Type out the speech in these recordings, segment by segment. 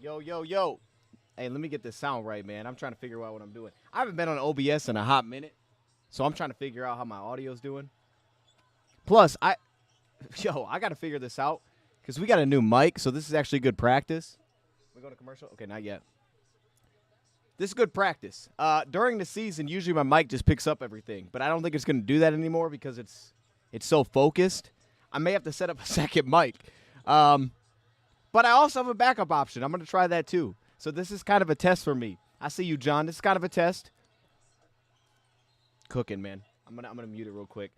Yo, yo, yo. Hey, let me get this sound right, man. I'm trying to figure out what I'm doing. I haven't been on OBS in a hot minute, so I'm trying to figure out how my audio's doing. Plus, I got to figure this out because we got a new mic, so this is actually good practice. We going to commercial? Okay, not yet. This is good practice. During the season, usually my mic just picks up everything, but I don't think it's going to do that anymore because it's so focused. I may have to set up a second mic. But I also have a backup option. I'm going to try that too. So this is kind of a test for me. I see you, John. This is kind of a test. Cooking, man. I'm gonna mute it real quick.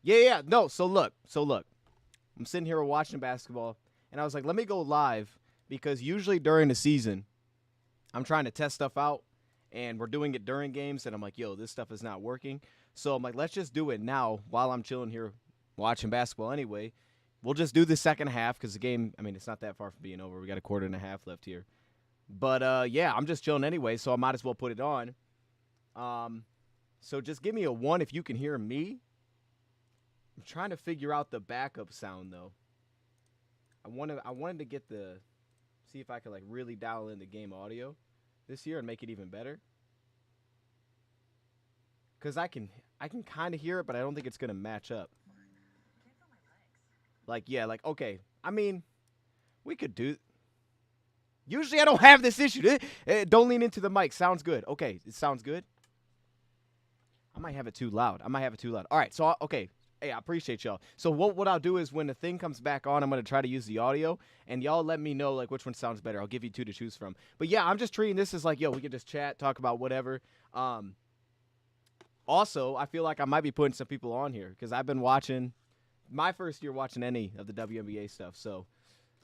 Yeah. No. So look. I'm sitting here watching basketball, and I was like, let me go live because usually during the season, I'm trying to test stuff out, and we're doing it during games, and I'm like, yo, this stuff is not working. So I'm like, let's just do it now while I'm chilling here watching basketball anyway. We'll just do the second half because the game, I mean, it's not that far from being over. We got a quarter and a half left here. But, yeah, I'm just chilling anyway, so I might as well put it on. So just give me a 1 if you can hear me. I'm trying to figure out the backup sound, though. I wanted to see if I could, like, really dial in the game audio this year and make it even better. Because I can kind of hear it, but I don't think it's going to match up. Okay. I mean, we could do. Usually I don't have this issue. Don't lean into the mic. Sounds good. Okay, it sounds good. I might have it too loud. All right, so, okay. Hey, I appreciate y'all. So what I'll do is when the thing comes back on, I'm going to try to use the audio, and y'all let me know, like, which one sounds better. I'll give you 2 to choose from. But, yeah, I'm just treating this as, like, yo, we can just chat, talk about whatever. Also, I feel like I might be putting some people on here because I've been watching – my first year watching any of the WNBA stuff. So,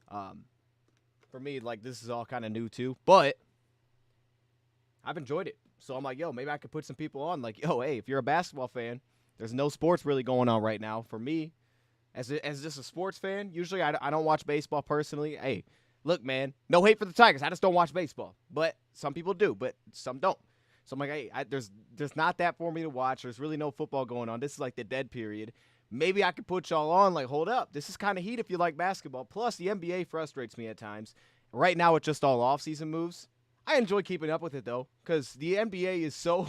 for me, like, this is all kind of new too. But I've enjoyed it. So I'm like, yo, maybe I could put some people on. Like, yo, hey, if you're a basketball fan, there's no sports really going on right now. For me, as just a sports fan, usually I don't watch baseball personally. Hey, look, man, no hate for the Tigers. I just don't watch baseball. But some people do, but some don't. So I'm like, hey, there's not that for me to watch. There's really no football going on. This is like the dead period. Maybe I could put y'all on, like, hold up. This is kind of heat if you like basketball. Plus, the NBA frustrates me at times. Right now, it's just all off-season moves. I enjoy keeping up with it, though, because the NBA is so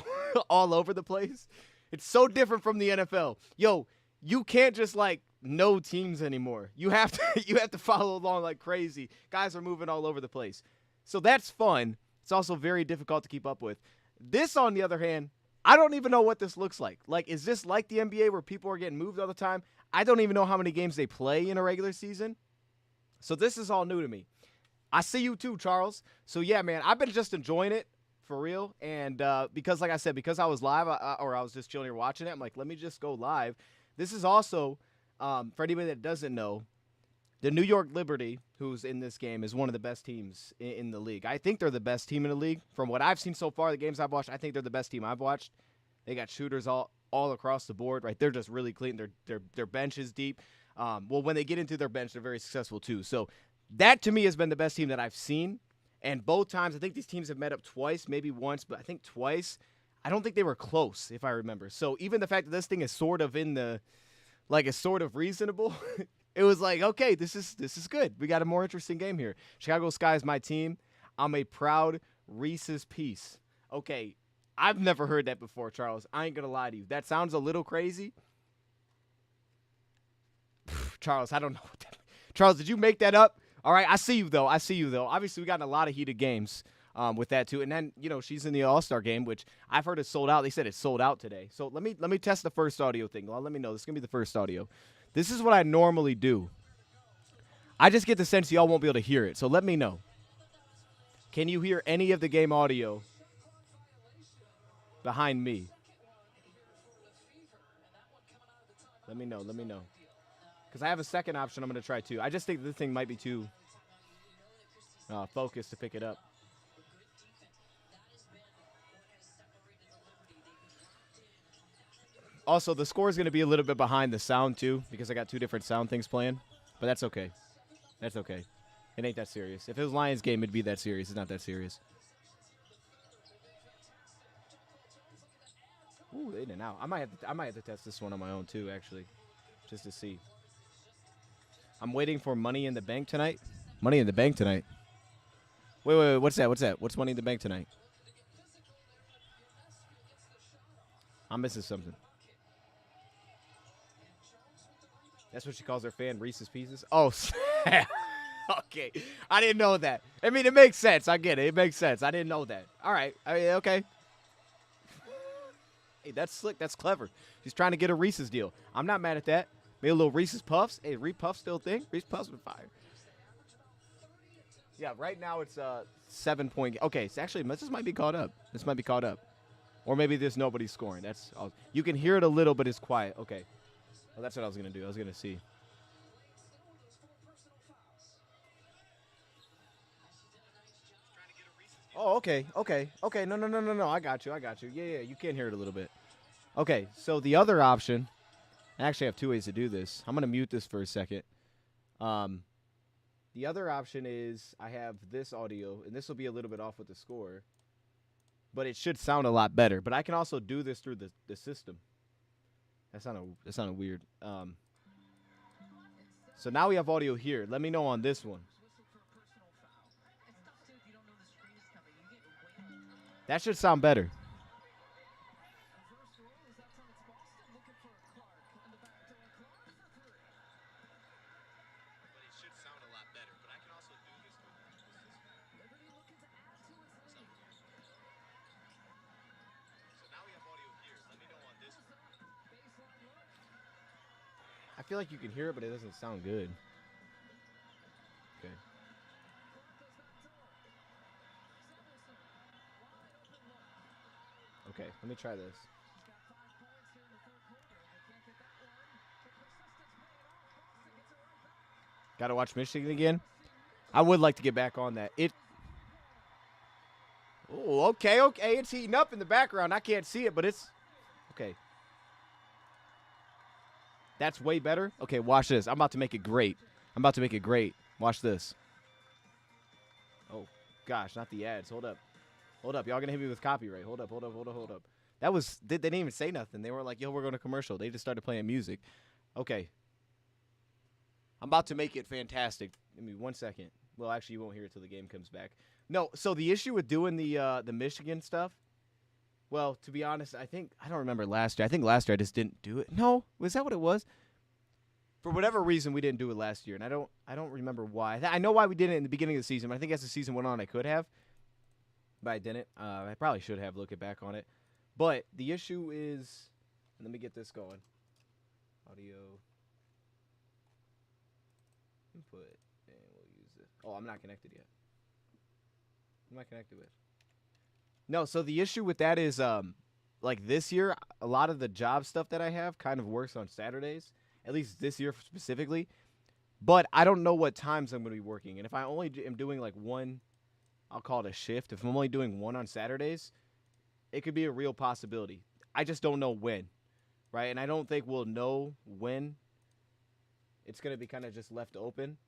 all over the place. It's so different from the NFL. Yo, you can't just, like, know teams anymore. You have to follow along like crazy. Guys are moving all over the place. So that's fun. It's also very difficult to keep up with. This, on the other hand, I don't even know what this looks like. Like, is this like the NBA where people are getting moved all the time? I don't even know how many games they play in a regular season. So this is all new to me. I see you too, Charles. So, yeah, man, I've been just enjoying it for real. And because, like I said, because I was live or I was just chilling here watching it, I'm like, let me just go live. This is also, for anybody that doesn't know, the New York Liberty, who's in this game, is one of the best teams in the league. I think they're the best team in the league. From what I've seen so far, the games I've watched, I think they're the best team I've watched. They got shooters all across the board, right? They're just really clean. Their bench is deep. Well, when they get into their bench, they're very successful too. So that, to me, has been the best team that I've seen. And both times, I think these teams have met up twice, maybe once, but I think twice. I don't think they were close, if I remember. So even the fact that this thing is sort of is sort of reasonable – it was like, okay, this is good. We got a more interesting game here. Chicago Sky is my team. I'm a proud Reese's Piece. Okay, I've never heard that before, Charles. I ain't going to lie to you. That sounds a little crazy. Charles, I don't know what that – Charles, did you make that up? All right, I see you, though. Obviously, we got in a lot of heated games with that, too. And then, she's in the All-Star game, which I've heard is sold out. They said it's sold out today. So let me test the first audio thing. Well, let me know. This is going to be the first audio. This is what I normally do. I just get the sense y'all won't be able to hear it, so let me know. Can you hear any of the game audio behind me? Let me know. Because I have a second option I'm going to try, too. I just think this thing might be too focused to pick it up. Also, the score is going to be a little bit behind the sound, too, because I got 2 different sound things playing. But that's okay. It ain't that serious. If it was Lions game, it'd be that serious. It's not that serious. Ooh, in and out. I might have to test this one on my own, too, actually, just to see. I'm waiting for Money in the Bank tonight. Wait. What's that? What's that? What's Money in the Bank tonight? I'm missing something. That's what she calls her fan, Reese's Pieces? Oh, okay. I didn't know that. I mean, it makes sense. I get it. It makes sense. I didn't know that. All right. I mean, okay. Hey, that's slick. That's clever. She's trying to get a Reese's deal. I'm not mad at that. Maybe a little Reese's Puffs. Hey, Reese Puffs still a thing? Reese's Puffs with fire. Yeah, right now it's 7 point. Okay, so actually, this might be caught up. This might be caught up. Or maybe there's nobody scoring. That's all. You can hear it a little, but it's quiet. Okay. Well, that's what I was going to do. I was going to see. Oh, okay. No. I got you. Yeah. You can hear it a little bit. Okay, so the other option, I actually have two ways to do this. I'm going to mute this for a second. The other option is I have this audio, and this will be a little bit off with the score, but it should sound a lot better. But I can also do this through the system. That sounded weird. So now we have audio here. Let me know on this one. That should sound better. I feel like you can hear it, but it doesn't sound good. Okay. Okay, let me try this. Gotta watch Michigan again? I would like to get back on that. Oh, okay. It's heating up in the background. I can't see it, but it's okay. That's way better. Okay, watch this. I'm about to make it great. Watch this. Oh, gosh, not the ads. Hold up. Y'all going to hit me with copyright. Hold up. They didn't even say nothing. They were like, yo, we're going to commercial. They just started playing music. Okay. I'm about to make it fantastic. Give me 1 second. Well, actually, you won't hear it till the game comes back. No, so the issue with doing the Michigan stuff, well, to be honest, I don't remember last year. I think last year I just didn't do it. No, was that what it was? For whatever reason, we didn't do it last year, and I don't remember why. I know why we did it in the beginning of the season, but I think as the season went on, I could have, but I didn't. I probably should have looking back on it. But the issue is, let me get this going. Audio input, and we'll use this. Oh, I'm not connected yet. What am I connected with? No, so the issue with that is, like this year, a lot of the job stuff that I have kind of works on Saturdays, at least this year specifically. But I don't know what times I'm going to be working. And if I only am doing like one, I'll call it a shift. If I'm only doing one on Saturdays, it could be a real possibility. I just don't know when, right? And I don't think we'll know when. It's going to be kind of just left open.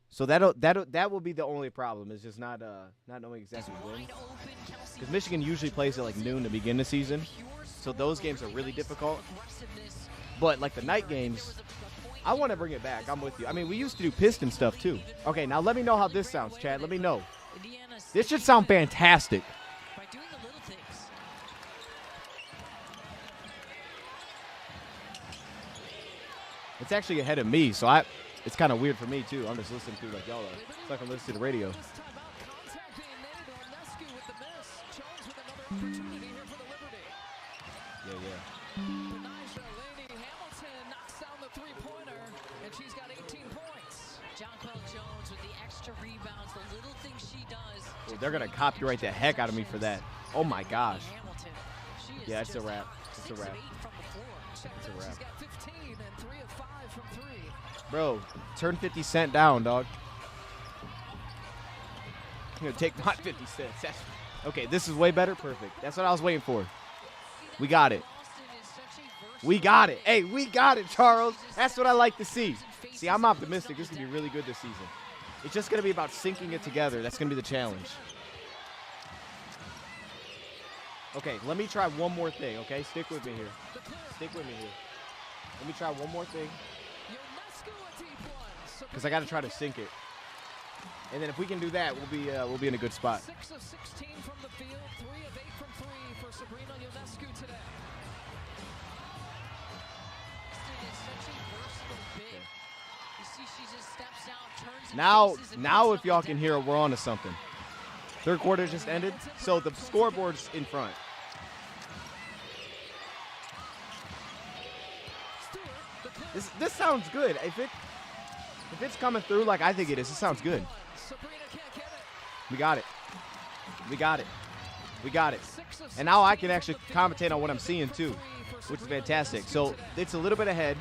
So that will be the only problem, is just not knowing exactly when. Because Michigan usually plays at like noon to begin the season, so those games are really difficult. But like the night games, I want to bring it back. I'm with you. I mean, we used to do Piston stuff too. Okay, now let me know how this sounds, Chad. Let me know. This should sound fantastic. It's actually ahead of me, so it's kind of weird for me, too. I'm just listening to like y'all are. It's like I'm listening to the radio. Yeah. Dude, they're going to copyright the heck out of me for that. Oh, my gosh. Yeah, it's a wrap. It's a wrap. Bro, turn 50 Cent down, dog. I'm going to take my 50 cents. Okay, this is way better. Perfect. That's what I was waiting for. We got it. Hey, we got it, Charles. That's what I like to see. See, I'm optimistic. This is going to be really good this season. It's just going to be about syncing it together. That's going to be the challenge. Okay, let me try one more thing, okay? Stick with me here. Let me try one more thing. Because I got to try to sync it. And then if we can do that, we'll be in a good spot. 6 of 16 from the field, 3 of 8 from 3 for Sabrina Ionescu today. Is such a versatile big. You see, she just steps out, turns and Now if y'all can hear it, we're on to something. Third quarter just ended, so the scoreboard's in front. This sounds good. If it's coming through like I think it is, it sounds good. We got it. We got it. We got it. And now I can actually commentate on what I'm seeing too, which is fantastic. So it's a little bit ahead.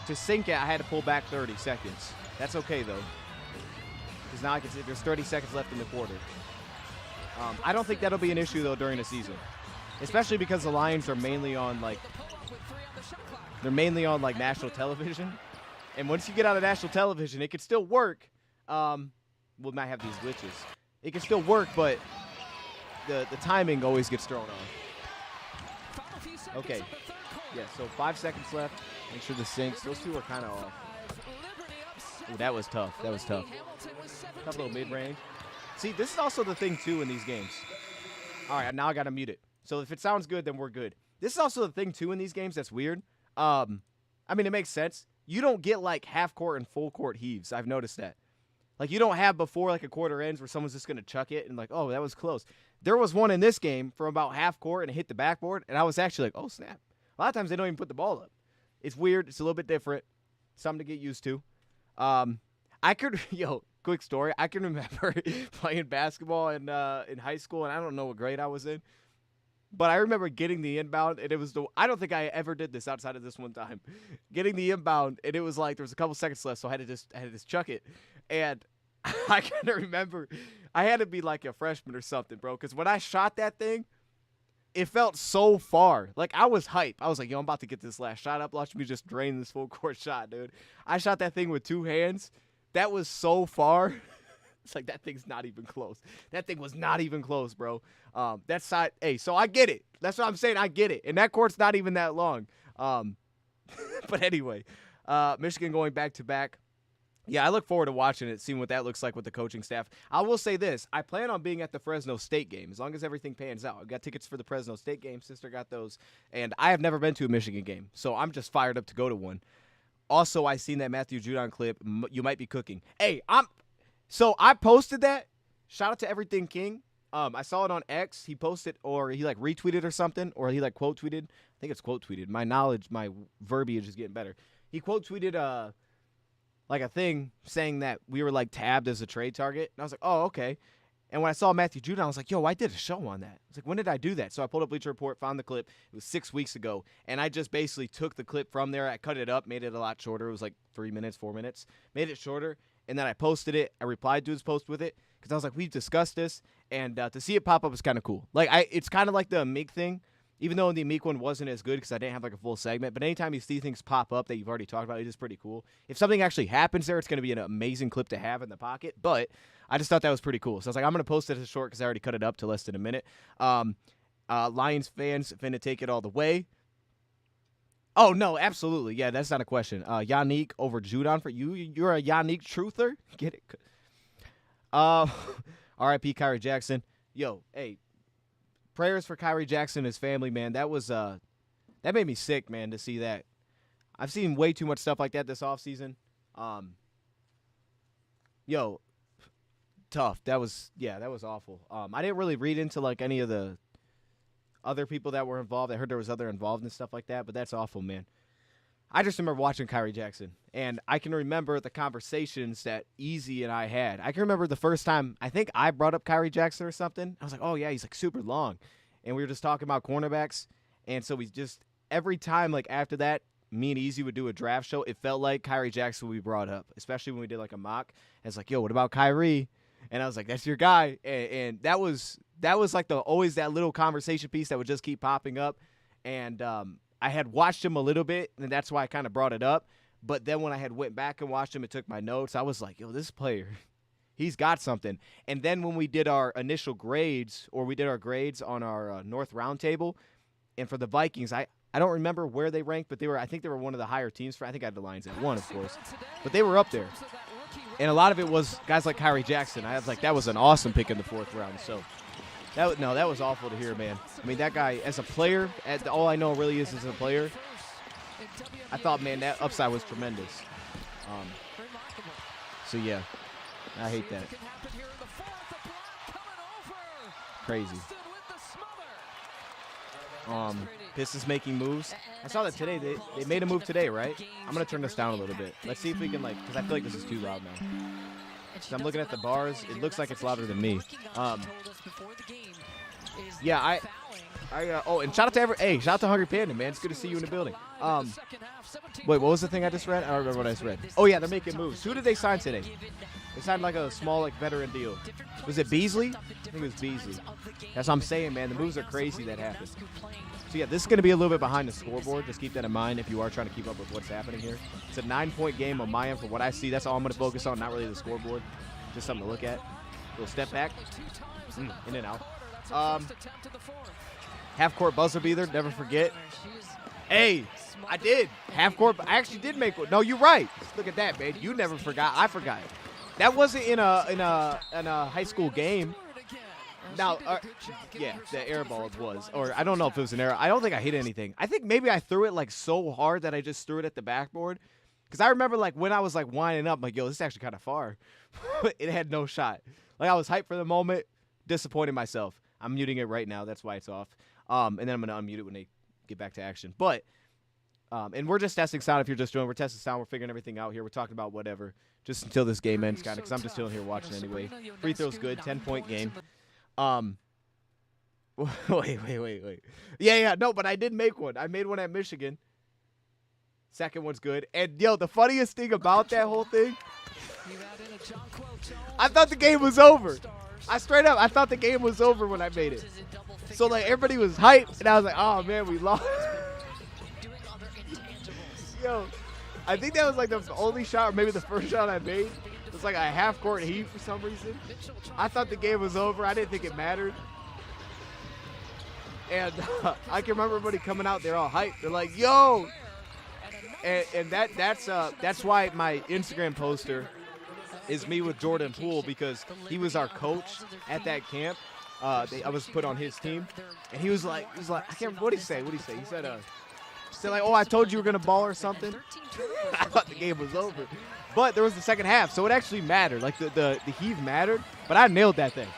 To sync it, I had to pull back 30 seconds. That's okay though, because now I can see there's 30 seconds left in the quarter. I don't think that'll be an issue though during the season, especially because the Lions are mainly on like national television, and once you get out of national television, it can still work. We might have these glitches. It can still work, but the timing always gets thrown off. Okay. Yeah, so 5 seconds left. Make sure the syncs. Those two are kind of off. Ooh, that was tough. That was tough. Tough little mid-range. See, this is also the thing, too, in these games. All right, now I got to mute it. So if it sounds good, then we're good. This is also the thing, too, in these games that's weird. I mean, it makes sense. You don't get, like, half-court and full-court heaves. I've noticed that. Like, you don't have before, like, a quarter ends where someone's just going to chuck it and, like, oh, that was close. There was one in this game from about half-court and it hit the backboard, and I was actually like, oh, snap. A lot of times they don't even put the ball up. It's weird. It's a little bit different. Something to get used to. Quick story. I can remember playing basketball in high school, and I don't know what grade I was in. But I remember getting the inbound, and it was I don't think I ever did this outside of this one time. Getting the inbound, and it was like there was a couple seconds left, so I had to just chuck it. And I kind of remember I had to be like a freshman or something, bro, because when I shot that thing, it felt so far. Like, I was hype. I was like, yo, I'm about to get this last shot up. Watch me just drain this full court shot, dude. I shot that thing with 2 hands. That was so far. It's like, that thing's not even close. That thing was not even close, bro. That side, hey, so I get it. That's what I'm saying. I get it. And that court's not even that long. But anyway, Michigan going back-to-back. Yeah, I look forward to watching it, seeing what that looks like with the coaching staff. I will say this. I plan on being at the Fresno State game as long as everything pans out. I've got tickets for the Fresno State game. Sister got those. And I have never been to a Michigan game, so I'm just fired up to go to one. Also, I seen that Matthew Judon clip. You might be cooking. Hey, so I posted that. Shout out to Everything King. I saw it on X. He posted, or he like retweeted or something, or he like quote tweeted. I think it's quote tweeted. My knowledge, my verbiage is getting better. He quote tweeted like a thing saying that we were like tabbed as a trade target. And I was like, oh, okay. And when I saw Matthew Judon, I was like, yo, I did a show on that. I was like, when did I do that? So I pulled up Bleacher Report, found the clip. It was 6 weeks ago. And I just basically took the clip from there. I cut it up, made it a lot shorter. It was like 3 minutes, 4 minutes. Made it shorter. And then I posted it. I replied to his post with it because I was like, we've discussed this. And to see it pop up is kind of cool. Like, it's kind of like the Meek thing. Even though the Meek one wasn't as good because I didn't have like a full segment, but anytime you see things pop up that you've already talked about, it is pretty cool. If something actually happens there, it's going to be an amazing clip to have in the pocket, but I just thought that was pretty cool. So I was like, I'm going to post it as short because I already cut it up to less than a minute. Lions fans finna take it all the way. Oh, no, absolutely. Yeah, that's not a question. Yannick over Judon for you. You're a Yannick truther? Get it? R.I.P. Kyrie Jackson. Yo, hey. Prayers for Kyrie Jackson and his family, man. That was that made me sick, man, to see that. I've seen way too much stuff like that this offseason. Tough. That was awful. I didn't really read into like any of the other people that were involved. I heard there was other involved and stuff like that, but that's awful, man. I just remember watching Kyrie Jackson, and I can remember the conversations that Easy and I had. I can remember the first time, I think I brought up Kyrie Jackson or something. I was like, oh, yeah, he's like super long. And we were just talking about cornerbacks. And so we just, every time like after that, me and Easy would do a draft show, it felt like Kyrie Jackson would be brought up, especially when we did like a mock. And it's like, yo, what about Kyrie? And I was like, that's your guy. And that was like always that little conversation piece that would just keep popping up. And I had watched him a little bit, and that's why I kind of brought it up. But then when I had went back and watched him and took my notes, I was like, yo, this player, he's got something. And then when we did our initial grades, or we did our grades on our North Roundtable, and for the Vikings, I don't remember where they ranked, but I think they were one of the higher teams. I think I had the Lions at 1, of course. But they were up there. And a lot of it was guys like Kyrie Jackson. I was like, that was an awesome pick in the 4th round. So, that was awful to hear, man. I mean, that guy, as a player, all I know really is as a player, I thought, man, that upside was tremendous. So, yeah, I hate that. Crazy. Pistons making moves. I saw that today. They made a move today, right? I'm going to turn this down a little bit. Let's see if we can, because I feel like this is too loud now. So I'm looking at the bars. It looks like it's louder than me. Yeah, and shout out to shout out to Hungry Panda, man. It's good to see you in the building. Wait, what was the thing I just read? I don't remember what I just read. Oh, yeah, they're making moves. Who did they sign today? They signed like a small, veteran deal. Was it Beasley? I think it was Beasley. That's what I'm saying, man. The moves are crazy that happened. So, yeah, this is going to be a little bit behind the scoreboard. Just keep that in mind if you are trying to keep up with what's happening here. It's a 9-point game on my end from what I see. That's all I'm going to focus on, not really the scoreboard. Just something to look at. Little step back. In and out. Half-court buzzer beater. Never forget. Hey, I did. Half-court. I actually did make one. No, you're right. Look at that, man. You never forgot. I forgot. That wasn't in a high school game. Now, yeah, the air ball was. Or I don't know if it was an air. I don't think I hit anything. I think maybe I threw it so hard that I just threw it at the backboard. Because I remember when I was winding up, yo, this is actually kind of far. It had no shot. I was hyped for the moment, disappointed myself. I'm muting it right now. That's why it's off. And then I'm going to unmute it when they get back to action. But, and we're just testing sound if you're just joining. We're testing sound. We're figuring everything out here. We're talking about whatever. Just until this game ends, kind of, because I'm just chilling here watching anyway. Free throw's good. 10-point game. Wait. Yeah, no, but I did make one. I made one at Michigan. Second one's good. And, yo, the funniest thing about that whole thing, I thought the game was over. I thought the game was over when I made it. So, everybody was hyped, and I was like, oh, man, we lost. Yo, I think that was, the only shot, or maybe the first shot I made. It was, a half-court heat for some reason. I thought the game was over. I didn't think it mattered. And I can remember everybody coming out. They're all hyped. They're like, yo. And that's why my Instagram poster is me with Jordan Poole, because he was our coach at that camp. I was put on his team, and he was like, I can't remember what did he say. He said, oh, I told you were gonna ball or something. I thought the game was over, but there was the second half, so it actually mattered. The heave mattered, but I nailed that thing.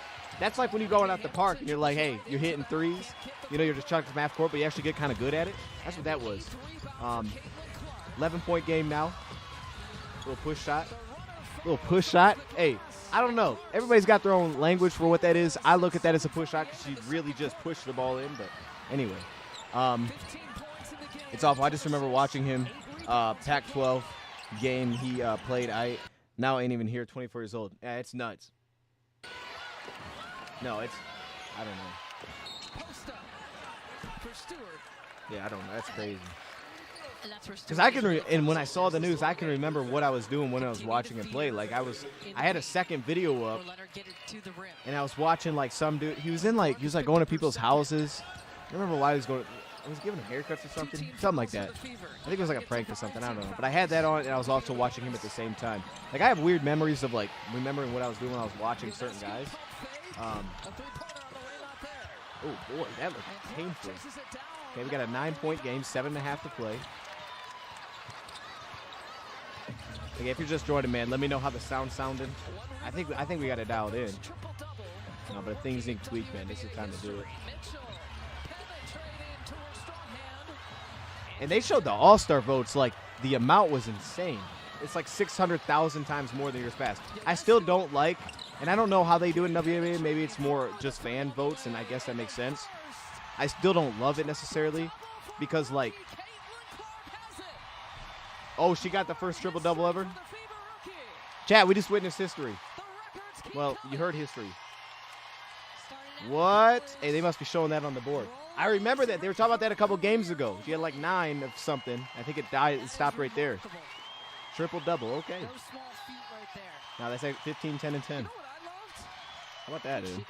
That's like when you're going out the park and you're like, hey, you're hitting threes. You're just chucking from half court, but you actually get kind of good at it. That's what that was. 11-point game now. Little push shot. Hey, I don't know. Everybody's got their own language for what that is. I look at that as a push shot because you really just push the ball in. But anyway, it's awful. I just remember watching him Pac-12 game he played. I ain't even here, 24 years old. Yeah, it's nuts. No, I don't know. Yeah, I don't know. That's crazy. Because and when I saw the news, I can remember what I was doing when I was watching him play. I had a second video up, and I was watching some dude. He was going to people's houses. I don't remember why he was going. I was giving him haircuts or something like that. I think it was a prank or something. I don't know. But I had that on, and I was also watching him at the same time. I have weird memories of remembering what I was doing when I was watching certain guys. Oh boy, that looked painful. Okay, we got a 9-point game, 7.5 to play. Okay, if you're just joining, man, let me know how the sound sounded. I think we got it dialed in. No, but if things need tweak, man, this is the time to do it. And they showed the All-Star votes, the amount was insane. It's 600,000 times more than years past. I still don't and I don't know how they do it in WNBA. Maybe it's more just fan votes, and I guess that makes sense. I still don't love it necessarily because, oh, she got the first triple-double ever? Chat, we just witnessed history. Well, you heard history. What? Hey, they must be showing that on the board. I remember that. They were talking about that a couple games ago. She had 9 of something. I think it stopped right there. Triple-double, okay. Now that's 15, 10, and 10. How about that, dude?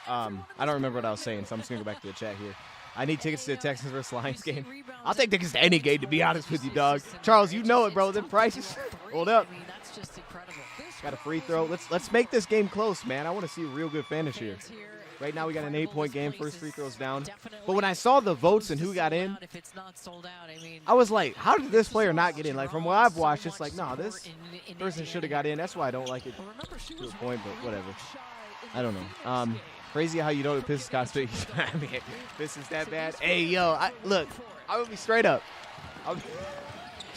I don't remember what I was saying, so I'm just going to go back to the chat here. I need tickets to the Texans versus Lions game. I'll take tickets to any game, to be honest with you, dog. Charles, you know it, bro. Them prices. Hold up. I mean, that's just incredible. Got a free throw. Let's make this game close, man. I want to see a real good finish here. Right now we got an 8-point game. First free throw's down. But when I saw the votes and who got in, I was like, how did this player not get in? Like, from what I've watched, it's like, no, this person should have got in. That's why I don't like it to a point, but whatever. I don't know. Crazy how you know the Pistons content. I mean, Pistons that bad. Hey, yo, look, I would be straight up.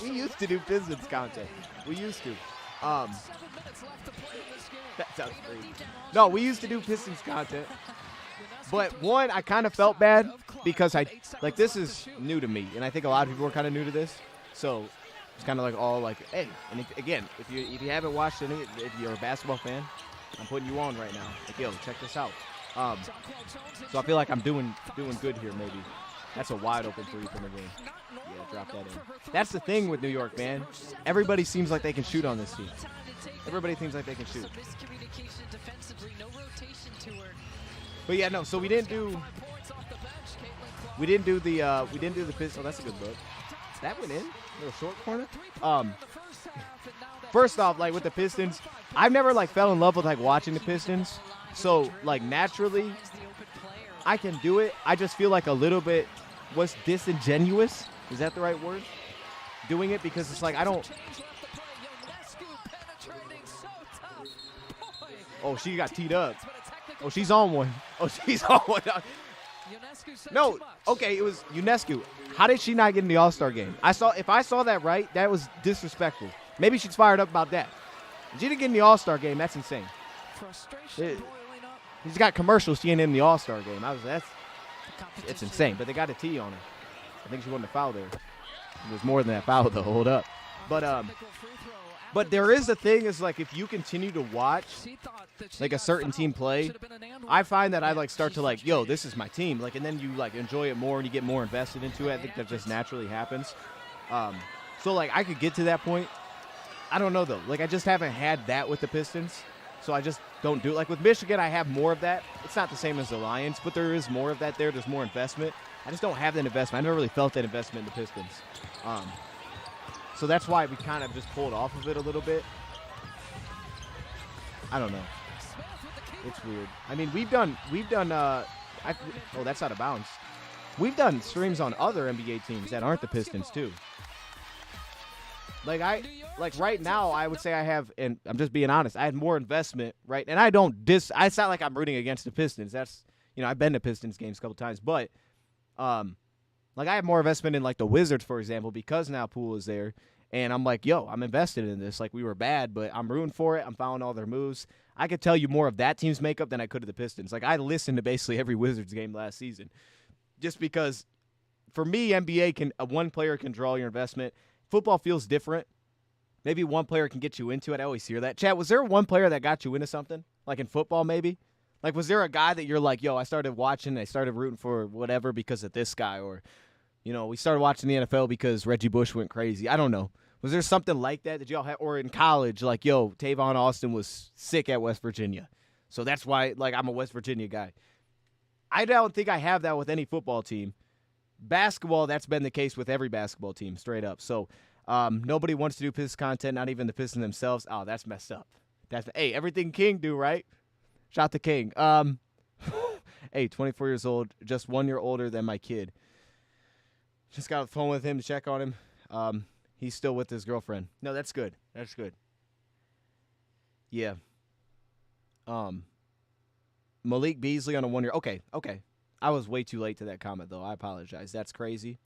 We used to do Pistons content. We used to. That sounds crazy. No, we used to do Pistons content. But one, I kind of felt bad because this is new to me, and I think a lot of people are kind of new to this. So it's kind of like all like, hey, and again, if you haven't watched any, if you're a basketball fan, I'm putting you on right now. Like, yo, check this out. So I feel like I'm doing good here, maybe. That's a wide open three from the ring. Yeah, drop that in. That's the thing with New York, man. Everybody seems like they can shoot on this team. Everybody seems like they can shoot. But yeah, no. So we didn't do the Pistons. Oh, that's a good look. That went in. Little short corner. First off, like with the Pistons, I've never like fell in love with like watching the Pistons. So like naturally, I can do it. I just feel like a little bit was disingenuous. Is that the right word? Doing it because it's like I don't. Oh, she got teed up. Oh, she's on one. Oh, she's on one. No, okay, it was UNESCO. How did she not get in the All-Star game? If I saw that right, that was disrespectful. Maybe she's fired up about that. If she didn't get in the All-Star game, that's insane. He's got commercials. She ain't in the All-Star game. It's insane. But they got a T on her. I think she wasn't a foul there. It was more than that foul though. Hold up. But there is a thing is like if you continue to watch like a certain team play, I find that I like start to like, yo, this is my team. Like, and then you like enjoy it more and you get more invested into it. I think that just naturally happens. So like I could get to that point. I don't know though. Like I just haven't had that with the Pistons. So I just don't do it. Like with Michigan, I have more of that. It's not the same as the Lions, but there is more of that there. There's more investment. I just don't have that investment. I never really felt that investment in the Pistons. So that's why we kind of just pulled off of it a little bit. I don't know. It's weird. I mean, we've done. Oh, that's out of bounds. We've done streams on other NBA teams that aren't the Pistons too. Like right now, I would say I have, and I'm just being honest, I had more investment, right? And I don't it's not like I'm rooting against the Pistons. That's, I've been to Pistons games a couple times, but like I have more investment in like the Wizards, for example, because now Poole is there, and I'm like, yo, I'm invested in this. Like we were bad, but I'm rooting for it. I'm following all their moves. I could tell you more of that team's makeup than I could of the Pistons. Like I listened to basically every Wizards game last season, just because for me, NBA one player can draw your investment. Football feels different. Maybe one player can get you into it. I always hear that. Chad, was there one player that got you into something? Like in football, maybe? Like, was there a guy that you're like, yo, I started watching, I started rooting for whatever because of this guy? Or, we started watching the NFL because Reggie Bush went crazy. I don't know. Was there something like that that y'all had? Or in college, like, yo, Tavon Austin was sick at West Virginia. So that's why, like, I'm a West Virginia guy. I don't think I have that with any football team. Basketball, that's been the case with every basketball team, straight up. So nobody wants to do Pistons content, not even the Pistons themselves. Oh, that's messed up. Hey, everything King do, right? Shout out to King. Hey, 24 years old, just 1 year older than my kid. Just got a phone with him to check on him. He's still with his girlfriend. No, that's good. That's good. Yeah. Malik Beasley on a 1 year. Okay. I was way too late to that comment, though. I apologize. That's crazy.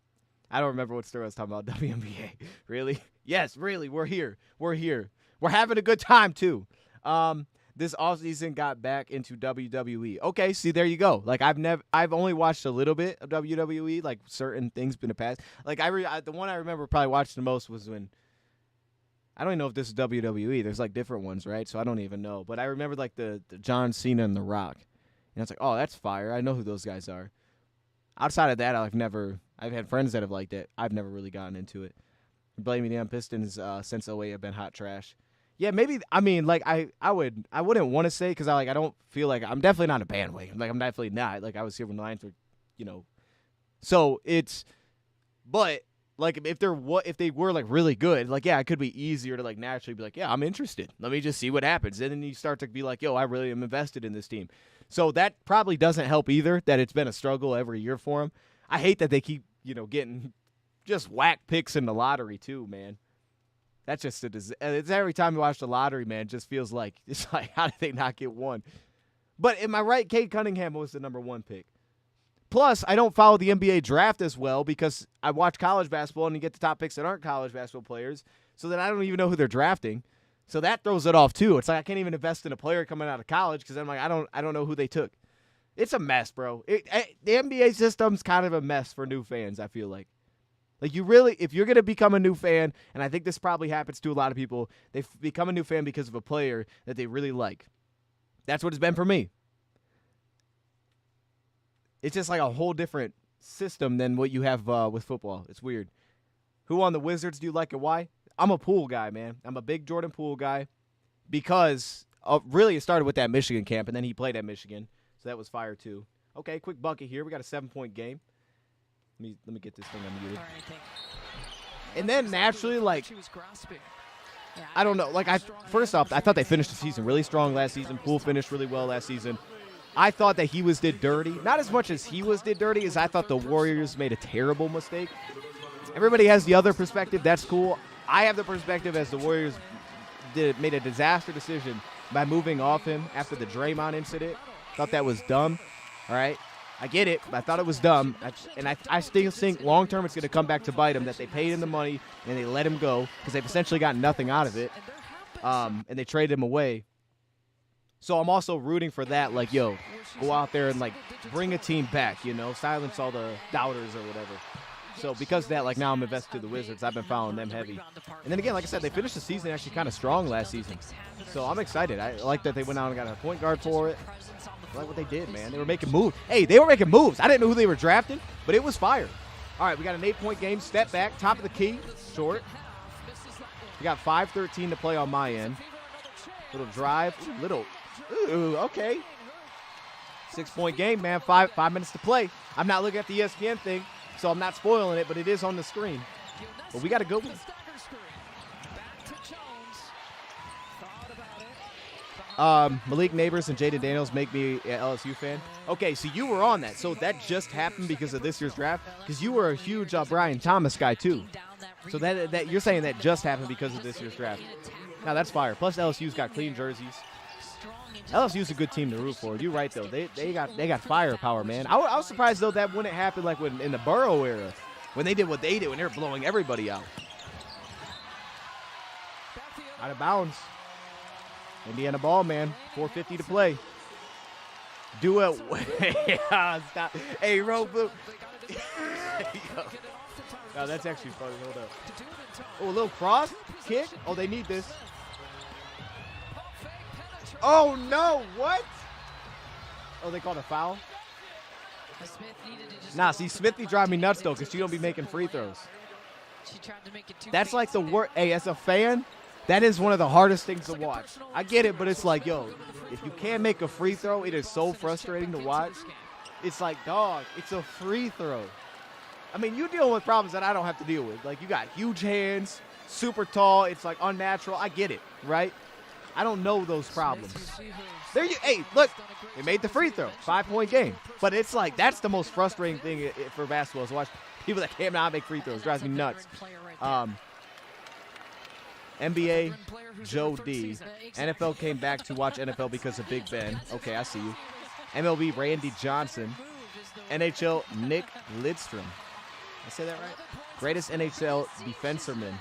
I don't remember what story I was talking about. WNBA. Really? Yes, really. We're here. We're having a good time, too. This offseason got back into WWE. Okay, see, there you go. Like, I've only watched a little bit of WWE, like, certain things in the past. Like, the one I remember probably watching the most was when, I don't even know if this is WWE. There's, like, different ones, right? So I don't even know. But I remember, like, the John Cena and The Rock. And I was like, oh, that's fire. I know who those guys are. Outside of that, I've had friends that have liked it. I've never really gotten into it. Blaming the Pistons since 08 have been hot trash. Yeah, maybe. I mean, like I wouldn't want to say because I don't feel like I'm definitely not a bandwagon. Like I'm definitely not. Like I was here when the Lions were, So it's, but like if they were like really good, like yeah, it could be easier to like naturally be like, yeah, I'm interested. Let me just see what happens. And then you start to be like, yo, I really am invested in this team. So that probably doesn't help either, that it's been a struggle every year for him. I hate that they keep, getting just whack picks in the lottery too, man. That's just it's every time you watch the lottery, man, it just feels like, it's like, how did they not get one? But am I right? Cade Cunningham was the number 1 pick. Plus, I don't follow the NBA draft as well because I watch college basketball and you get the top picks that aren't college basketball players, so that I don't even know who they're drafting. So that throws it off too. It's like I can't even invest in a player coming out of college because I'm like, I don't know who they took. It's a mess, bro. The NBA system's kind of a mess for new fans, I feel like. Like if you're going to become a new fan, and I think this probably happens to a lot of people, they become a new fan because of a player that they really like. That's what it's been for me. It's just like a whole different system than what you have with football. It's weird. Who on the Wizards do you like and why? I'm a Poole guy, man. I'm a big Jordan Poole guy because really it started with that Michigan camp, and then he played at Michigan, so that was fire too. Okay, quick bucket here. We got a 7-point game. Let me get this thing unmuted. And then naturally, like, I don't know. Like, first off, I thought they finished the season really strong last season. Poole finished really well last season. I thought that he was did dirty. Not as much as he was did dirty as I thought the Warriors made a terrible mistake. Everybody has the other perspective. That's cool. I have the perspective as the Warriors made a disaster decision by moving off him after the Draymond incident. Thought that was dumb. All right. I get it, but I thought it was dumb. I still think long-term it's going to come back to bite him, that they paid him the money and they let him go because they've essentially got nothing out of it, and they traded him away. So I'm also rooting for that, like, yo, go out there and, like, bring a team back, silence all the doubters or whatever. So because of that, like, now I'm invested to the Wizards. I've been following them heavy. And then again, like I said, they finished the season actually kind of strong last season. So I'm excited. I like that they went out and got a point guard for it. I like what they did, man. They were making moves. Hey, they were making moves. I didn't know who they were drafting, but it was fire. All right, we got an 8-point game. Step back, top of the key, short. We got 5:13 to play on my end. Little drive, ooh, okay. 6-point game, man. Five minutes to play. I'm not looking at the ESPN thing, so I'm not spoiling it, but it is on the screen. But we got a good one. Malik Neighbors and Jaden Daniels make me an LSU fan. Okay, so you were on that. So that just happened because of this year's draft? Because you were a huge Brian Thomas guy, too. So that you're saying that just happened because of this year's draft. Now, that's fire. Plus, LSU's got clean jerseys. LSU's a good team to root for. You're right, though. They got firepower, man. I was surprised, though, that wouldn't happen like when in the Burrow era when they did what they did when they were blowing everybody out. Out of bounds. Indiana ball, man. 4:50 to play. Do it. Stop. Hey, Blue. No, that's actually funny. Hold up. Oh, a little cross kick. Oh, they need this. Oh, no. What? Oh, they called a foul? Nah, see, Smithy drive me nuts, though, because she don't be making free throws. That's like the worst. Hey, as a fan, that is one of the hardest things to watch. I get it, but it's like, yo, if you can't make a free throw, it is so frustrating to watch. It's like, dog, it's a free throw. I mean, you deal with problems that I don't have to deal with. Like, you got huge hands, super tall. It's, like, unnatural. I get it, right? I don't know those problems. Hey, look, they made the free throw. 5-point game. But it's like, that's the most frustrating thing for basketball is to watch people that cannot make free throws. It drives me nuts. NBA, Joe D. NFL came back to watch NFL because of Big Ben. Okay, I see you. MLB, Randy Johnson. NHL, Nick Lidstrom. Did I say that right? Greatest NHL defenseman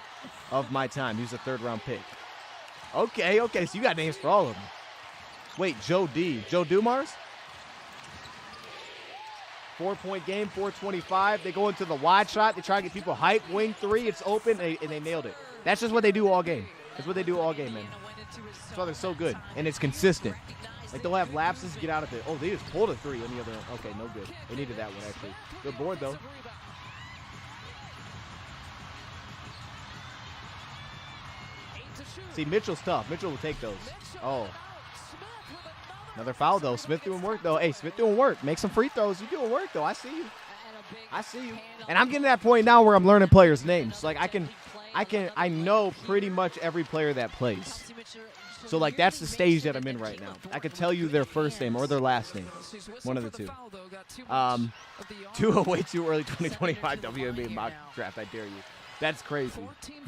of my time. He was a 3rd-round pick. Okay, so you got names for all of them. Wait, Joe D. Joe Dumars? 4-point game, 4:25. They go into the wide shot. They try to get people hyped. Wing 3, it's open, and they nailed it. That's just what they do all game. That's what they do all game, man. That's why they're so good, and it's consistent. Like, they'll have lapses, get out of it. Oh, they just pulled a 3 on the other. Okay, no good. They needed that one, actually. Good board, though. See, Mitchell's tough. Mitchell will take those. Oh. Another foul, though. Smith doing work, though. Hey, Smith doing work. Make some free throws. You doing work, though. I see you. I see you. And I'm getting to that point now where I'm learning players' names. Like I know pretty much every player that plays. So like that's the stage that I'm in right now. I could tell you their first name or their last name, one of the two. Way too early 2025 WNBA mock draft. I dare you. That's crazy.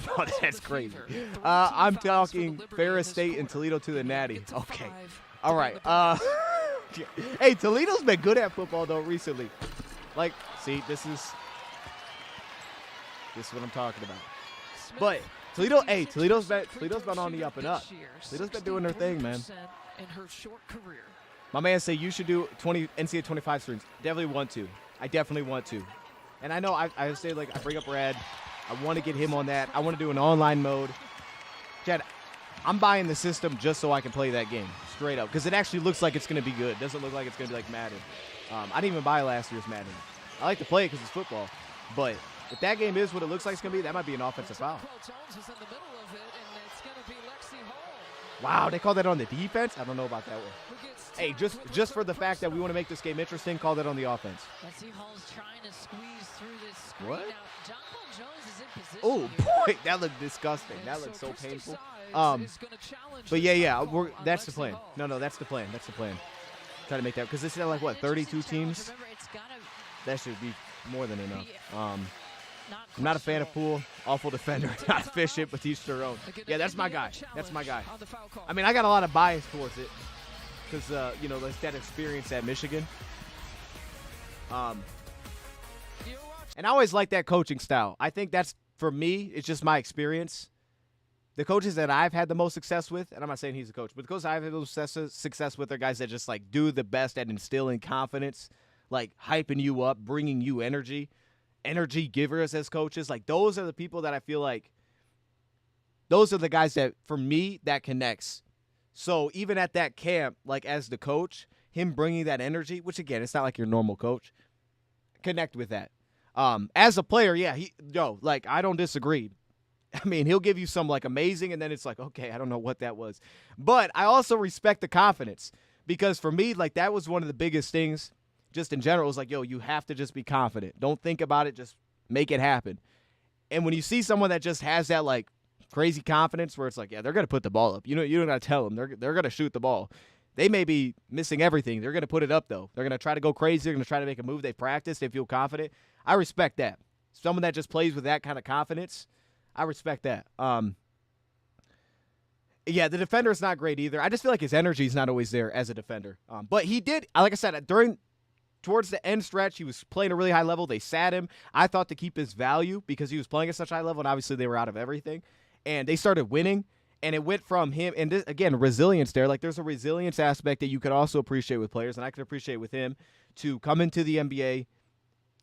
Oh, that's crazy. I'm talking Ferris State and Toledo to the Natty. Okay. All right. Hey, Toledo's been good at football though recently. Like, see, this is what I'm talking about. But Toledo's been on the up and up. Toledo's been doing their thing, man. My man say you should do NCAA 25 streams. Definitely want to. I definitely want to. And I know I say, like, I bring up Rad. I want to get him on that. I want to do an online mode. Chad, I'm buying the system just so I can play that game, straight up. Because it actually looks like it's going to be good. It doesn't look like it's going to be like Madden. I didn't even buy last year's Madden. I like to play it because it's football. But if that game is what it looks like it's going to be, that might be an offensive foul. Wow, they call that on the defense? I don't know about that one. Hey, just for the fact that we want to make this game interesting, call that on the offense. What? Oh, boy, that looked disgusting. That looked so painful. But yeah, that's the plan. No, that's the plan. That's the plan. Try to make that, because this is like, what, 32 teams? That should be more than enough. I'm not a fan of Poole. Awful defender. Not efficient, but each their own. Yeah, that's my guy. That's my guy. I mean, I got a lot of bias towards it because, that experience at Michigan. And I always like that coaching style. I think that's, for me, it's just my experience. The coaches that I've had the most success with, and I'm not saying he's a coach, but the coaches I've had the most success with are guys that just, like, do the best at instilling confidence, like, hyping you up, bringing you energy givers as coaches. Like, those are the people that I feel like, those are the guys that, for me, that connects. So even at that camp, like, as the coach, him bringing that energy, which, again, it's not like your normal coach, connect with that. As a player, yeah, I don't disagree. I mean, he'll give you some, like, amazing, and then it's like, okay, I don't know what that was. But I also respect the confidence, because for me, like, that was one of the biggest things just in general. It was like, yo, you have to just be confident. Don't think about it. Just make it happen. And when you see someone that just has that, like, crazy confidence where it's like, yeah, they're going to put the ball up. You don't got to tell them. They're going to shoot the ball. They may be missing everything. They're going to put it up, though. They're going to try to go crazy. They're going to try to make a move. They practice. They feel confident. I respect that. Someone that just plays with that kind of confidence, I respect that. Yeah, the defender is not great either. I just feel like his energy is not always there as a defender. But he did, like I said, towards the end stretch, he was playing a really high level. They sat him, I thought, to keep his value because he was playing at such a high level, and obviously they were out of everything. And they started winning, and it went from him. And this, again, resilience there. Like, there's a resilience aspect that you could also appreciate with players, and I could appreciate with him, to come into the NBA,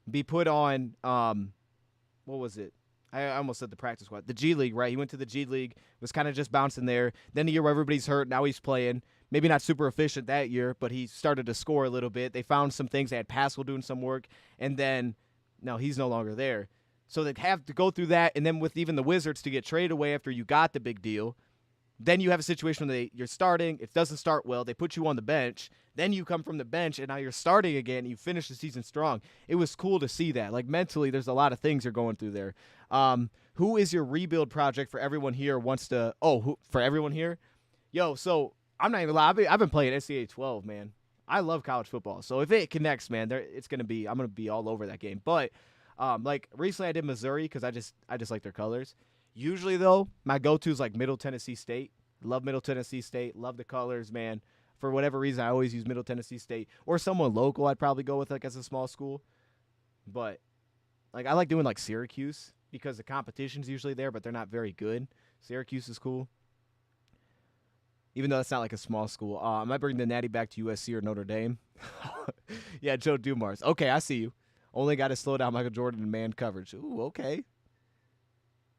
be put on, what was it? I almost said the practice squad. The G League, right? He went to the G League, was kind of just bouncing there. Then the year where everybody's hurt, now he's playing. Maybe not super efficient that year, but he started to score a little bit. They found some things. They had Pascal doing some work, and then, no, he's no longer there. So they'd have to go through that, and then with even the Wizards to get traded away after you got the big deal, then you have a situation where you're starting. It doesn't start well. They put you on the bench. Then you come from the bench, and now you're starting again, and you finish the season strong. It was cool to see that. Like, mentally, there's a lot of things you're going through there. Who is your rebuild project for everyone here for everyone here? Yo, so I'm not even lying. I've been playing NCAA 12, man. I love college football. So if it connects, man, I'm going to be all over that game. But, like, recently I did Missouri because I just like their colors. Usually, though, my go-to is, like, Middle Tennessee State. Love Middle Tennessee State. Love the colors, man. For whatever reason, I always use Middle Tennessee State. Or someone local I'd probably go with, like, as a small school. But, like, I like doing, like, Syracuse because the competition's usually there, but they're not very good. Syracuse is cool. Even though it's not like a small school. I might bring the Natty back to USC or Notre Dame. Yeah, Joe Dumars. Okay, I see you. Only got to slow down Michael Jordan in man coverage. Ooh, okay.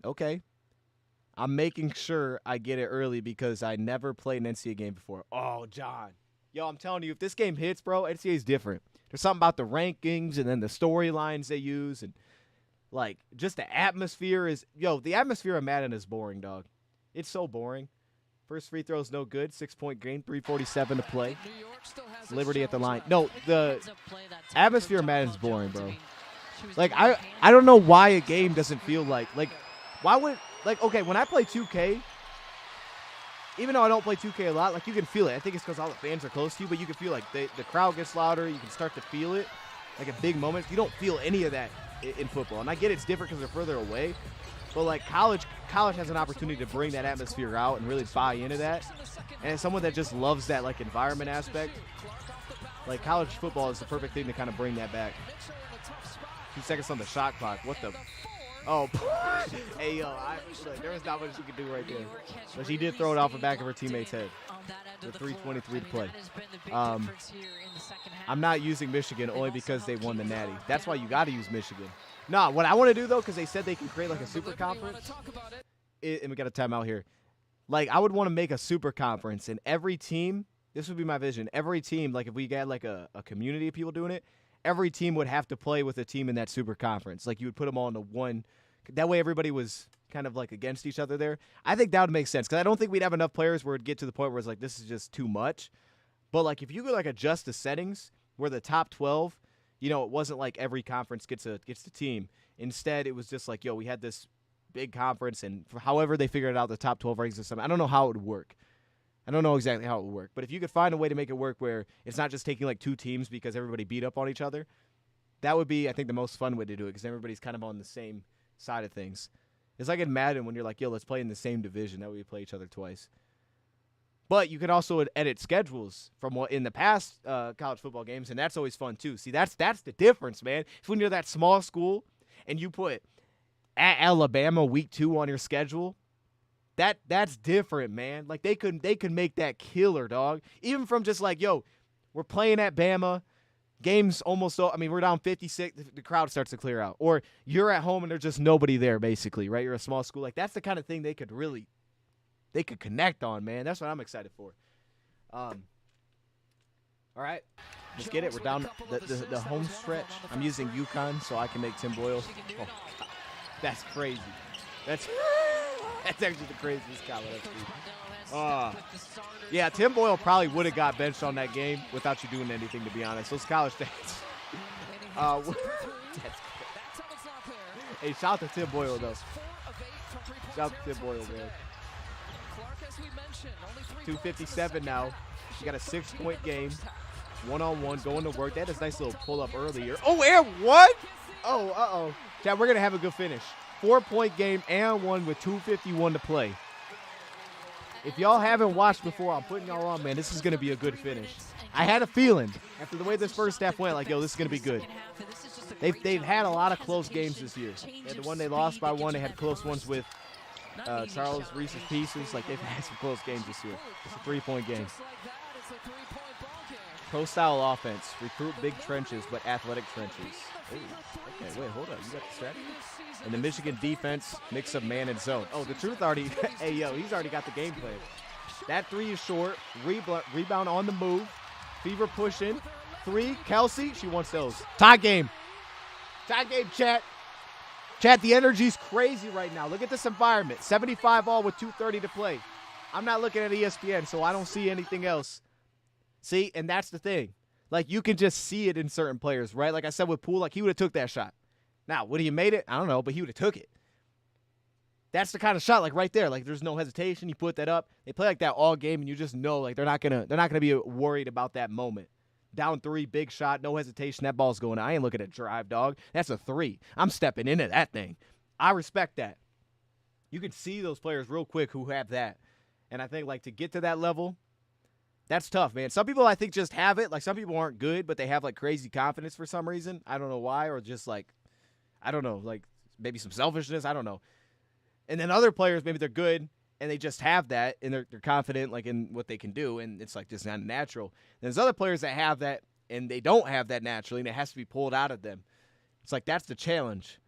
Okay. I'm making sure I get it early because I never played an NCAA game before. Oh, John. Yo, I'm telling you, if this game hits, bro, NCAA is different. There's something about the rankings and then the storylines they use and, like, just the atmosphere is – the atmosphere of Madden is boring, dog. It's so boring. First free throw is no good. 6-point game, 3:47 to play. Liberty at the line. No, the atmosphere of Madden's boring, bro. Like, I don't know why a game doesn't feel like why would, like, okay, when I play 2K, even though I don't play 2K a lot, like, you can feel it. I think it's because all the fans are close to you, but you can feel, like, the crowd gets louder. You can start to feel it, like, at big moments. You don't feel any of that in football. And I get it's different because they're further away, but, like, college has an opportunity to bring that atmosphere out and really buy into that. And as someone that just loves that, like, environment aspect, like, college football is the perfect thing to kind of bring that back. 2 seconds on the shot clock. What the? Oh, hey, yo, look, there was not much she could do right there. But she did throw it off the back of her teammate's head. With 3:23 to play. I'm not using Michigan only because they won the Natty. That's why you got to use Michigan. Nah, what I want to do, though, because they said they can create, like, a super conference. And we got a timeout here. Like, I would want to make a super conference, and every team, this would be my vision, every team, like, if we got, like, a community of people doing it, every team would have to play with a team in that super conference. Like, you would put them all into one. That way everybody was kind of, like, against each other there. I think that would make sense because I don't think we'd have enough players where it'd get to the point where it's like, this is just too much. But, like, if you could, like, adjust the settings where the top 12, you know, it wasn't like every conference gets the team. Instead, it was just like, yo, we had this big conference, and for however they figured out the top 12 rankings or something, I don't know how it would work. I don't know exactly how it would work. But if you could find a way to make it work where it's not just taking, like, 2 teams because everybody beat up on each other, that would be, I think, the most fun way to do it because everybody's kind of on the same side of things. It's like in Madden when you're like, yo, let's play in the same division. That way we play each other twice. But you can also edit schedules from what in the past college football games, and that's always fun too. See, that's the difference, man. If when you're that small school and you put at Alabama week 2 on your schedule, that's different, man. Like they could make that killer, dog. Even from just like, yo, we're playing at Bama. Game's almost, I mean, we're down 56. The crowd starts to clear out. Or you're at home and there's just nobody there, basically, right? You're a small school. Like, that's the kind of thing they could connect on, man. That's what I'm excited for. All right. Let's get it. We're down the home stretch. I'm using UConn so I can make Tim Boyle. Oh, that's crazy. That's actually the craziest comment I've seen. Yeah, Tim Boyle probably would have got benched on that game without you doing anything, to be honest. Those college stats. Hey, shout out to Tim Boyle, though. Shout out to Tim Boyle, man. 2:57 now. She got a 6-point game. 1-on-1, going to work. That is a nice little pull-up earlier. Oh, and what? Oh, uh-oh. Chad, we're going to have a good finish. 4-point game and one with 2:51 to play. If y'all haven't watched before, I'm putting y'all on, man. This is going to be a good finish. I had a feeling after the way this first half went, like, yo, this is going to be good. They've had a lot of close games this year. They had the one they lost by 1. They had close ones with Charles Reese's Pieces. Like, they've had some close games this year. It's a 3-point game. Pro-style offense. Recruit big trenches, but athletic trenches. Ooh, okay, wait, hold up. You got the strategy? And the Michigan defense, mix of man and zone. Oh, the truth already, hey, yo, he's already got the game plan. That 3 is short. Rebound on the move. Fever pushing. 3, Kelsey, she wants those. Tie game. Tie game, chat. Chat, the energy's crazy right now. Look at this environment. 75 all with 2:30 to play. I'm not looking at ESPN, so I don't see anything else. See, and that's the thing. Like, you can just see it in certain players, right? Like I said with Poole, like, he would have took that shot. Now, would he have made it? I don't know, but he would have took it. That's the kind of shot, like, right there. Like, there's no hesitation. You put that up. They play like that all game, and you just know, like, they're not gonna be worried about that moment. Down 3, big shot, no hesitation. That ball's going. I ain't looking at drive, dog. That's a 3. I'm stepping into that thing. I respect that. You can see those players real quick who have that. And I think, like, to get to that level, that's tough, man. Some people, I think, just have it. Like, some people aren't good, but they have, like, crazy confidence for some reason. I don't know why, or just, like, I don't know, like, maybe some selfishness. I don't know. And then other players, maybe they're good, and they just have that, and they're confident, like, in what they can do, and it's, like, just not natural. There's other players that have that, and they don't have that naturally, and it has to be pulled out of them. It's like, that's the challenge.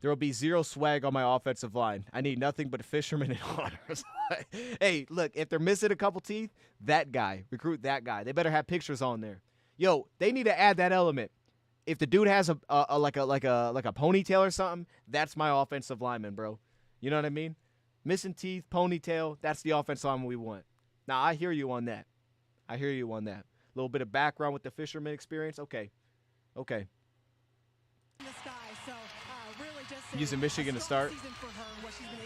There will be 0 swag on my offensive line. I need nothing but fishermen and honors. Hey, look, if they're missing a couple teeth, that guy, recruit that guy. They better have pictures on there. Yo, they need to add that element. If the dude has a ponytail or something, that's my offensive lineman, bro. You know what I mean? Missing teeth, ponytail, that's the offensive lineman we want. Now, I hear you on that. A little bit of background with the fisherman experience. Okay. Using Michigan to start.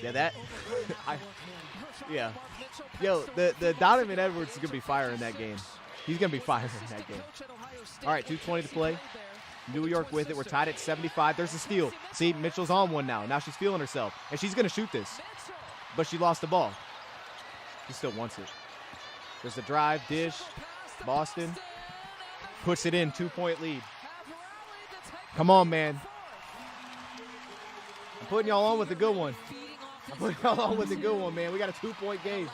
Yeah, that. Yeah. Yo, the Donovan Edwards is going to be fire in that game. He's going to be fire in that game. All right, 2:20 to play. New York with it. We're tied at 75. There's a steal. See, Mitchell's on one now. Now she's feeling herself. And she's going to shoot this. But she lost the ball. She still wants it. There's the drive, dish. Boston puts it in, 2-point lead. Come on, man. I'm putting y'all on with a good one. I'm putting y'all on with a good one, man. We got a 2-point game.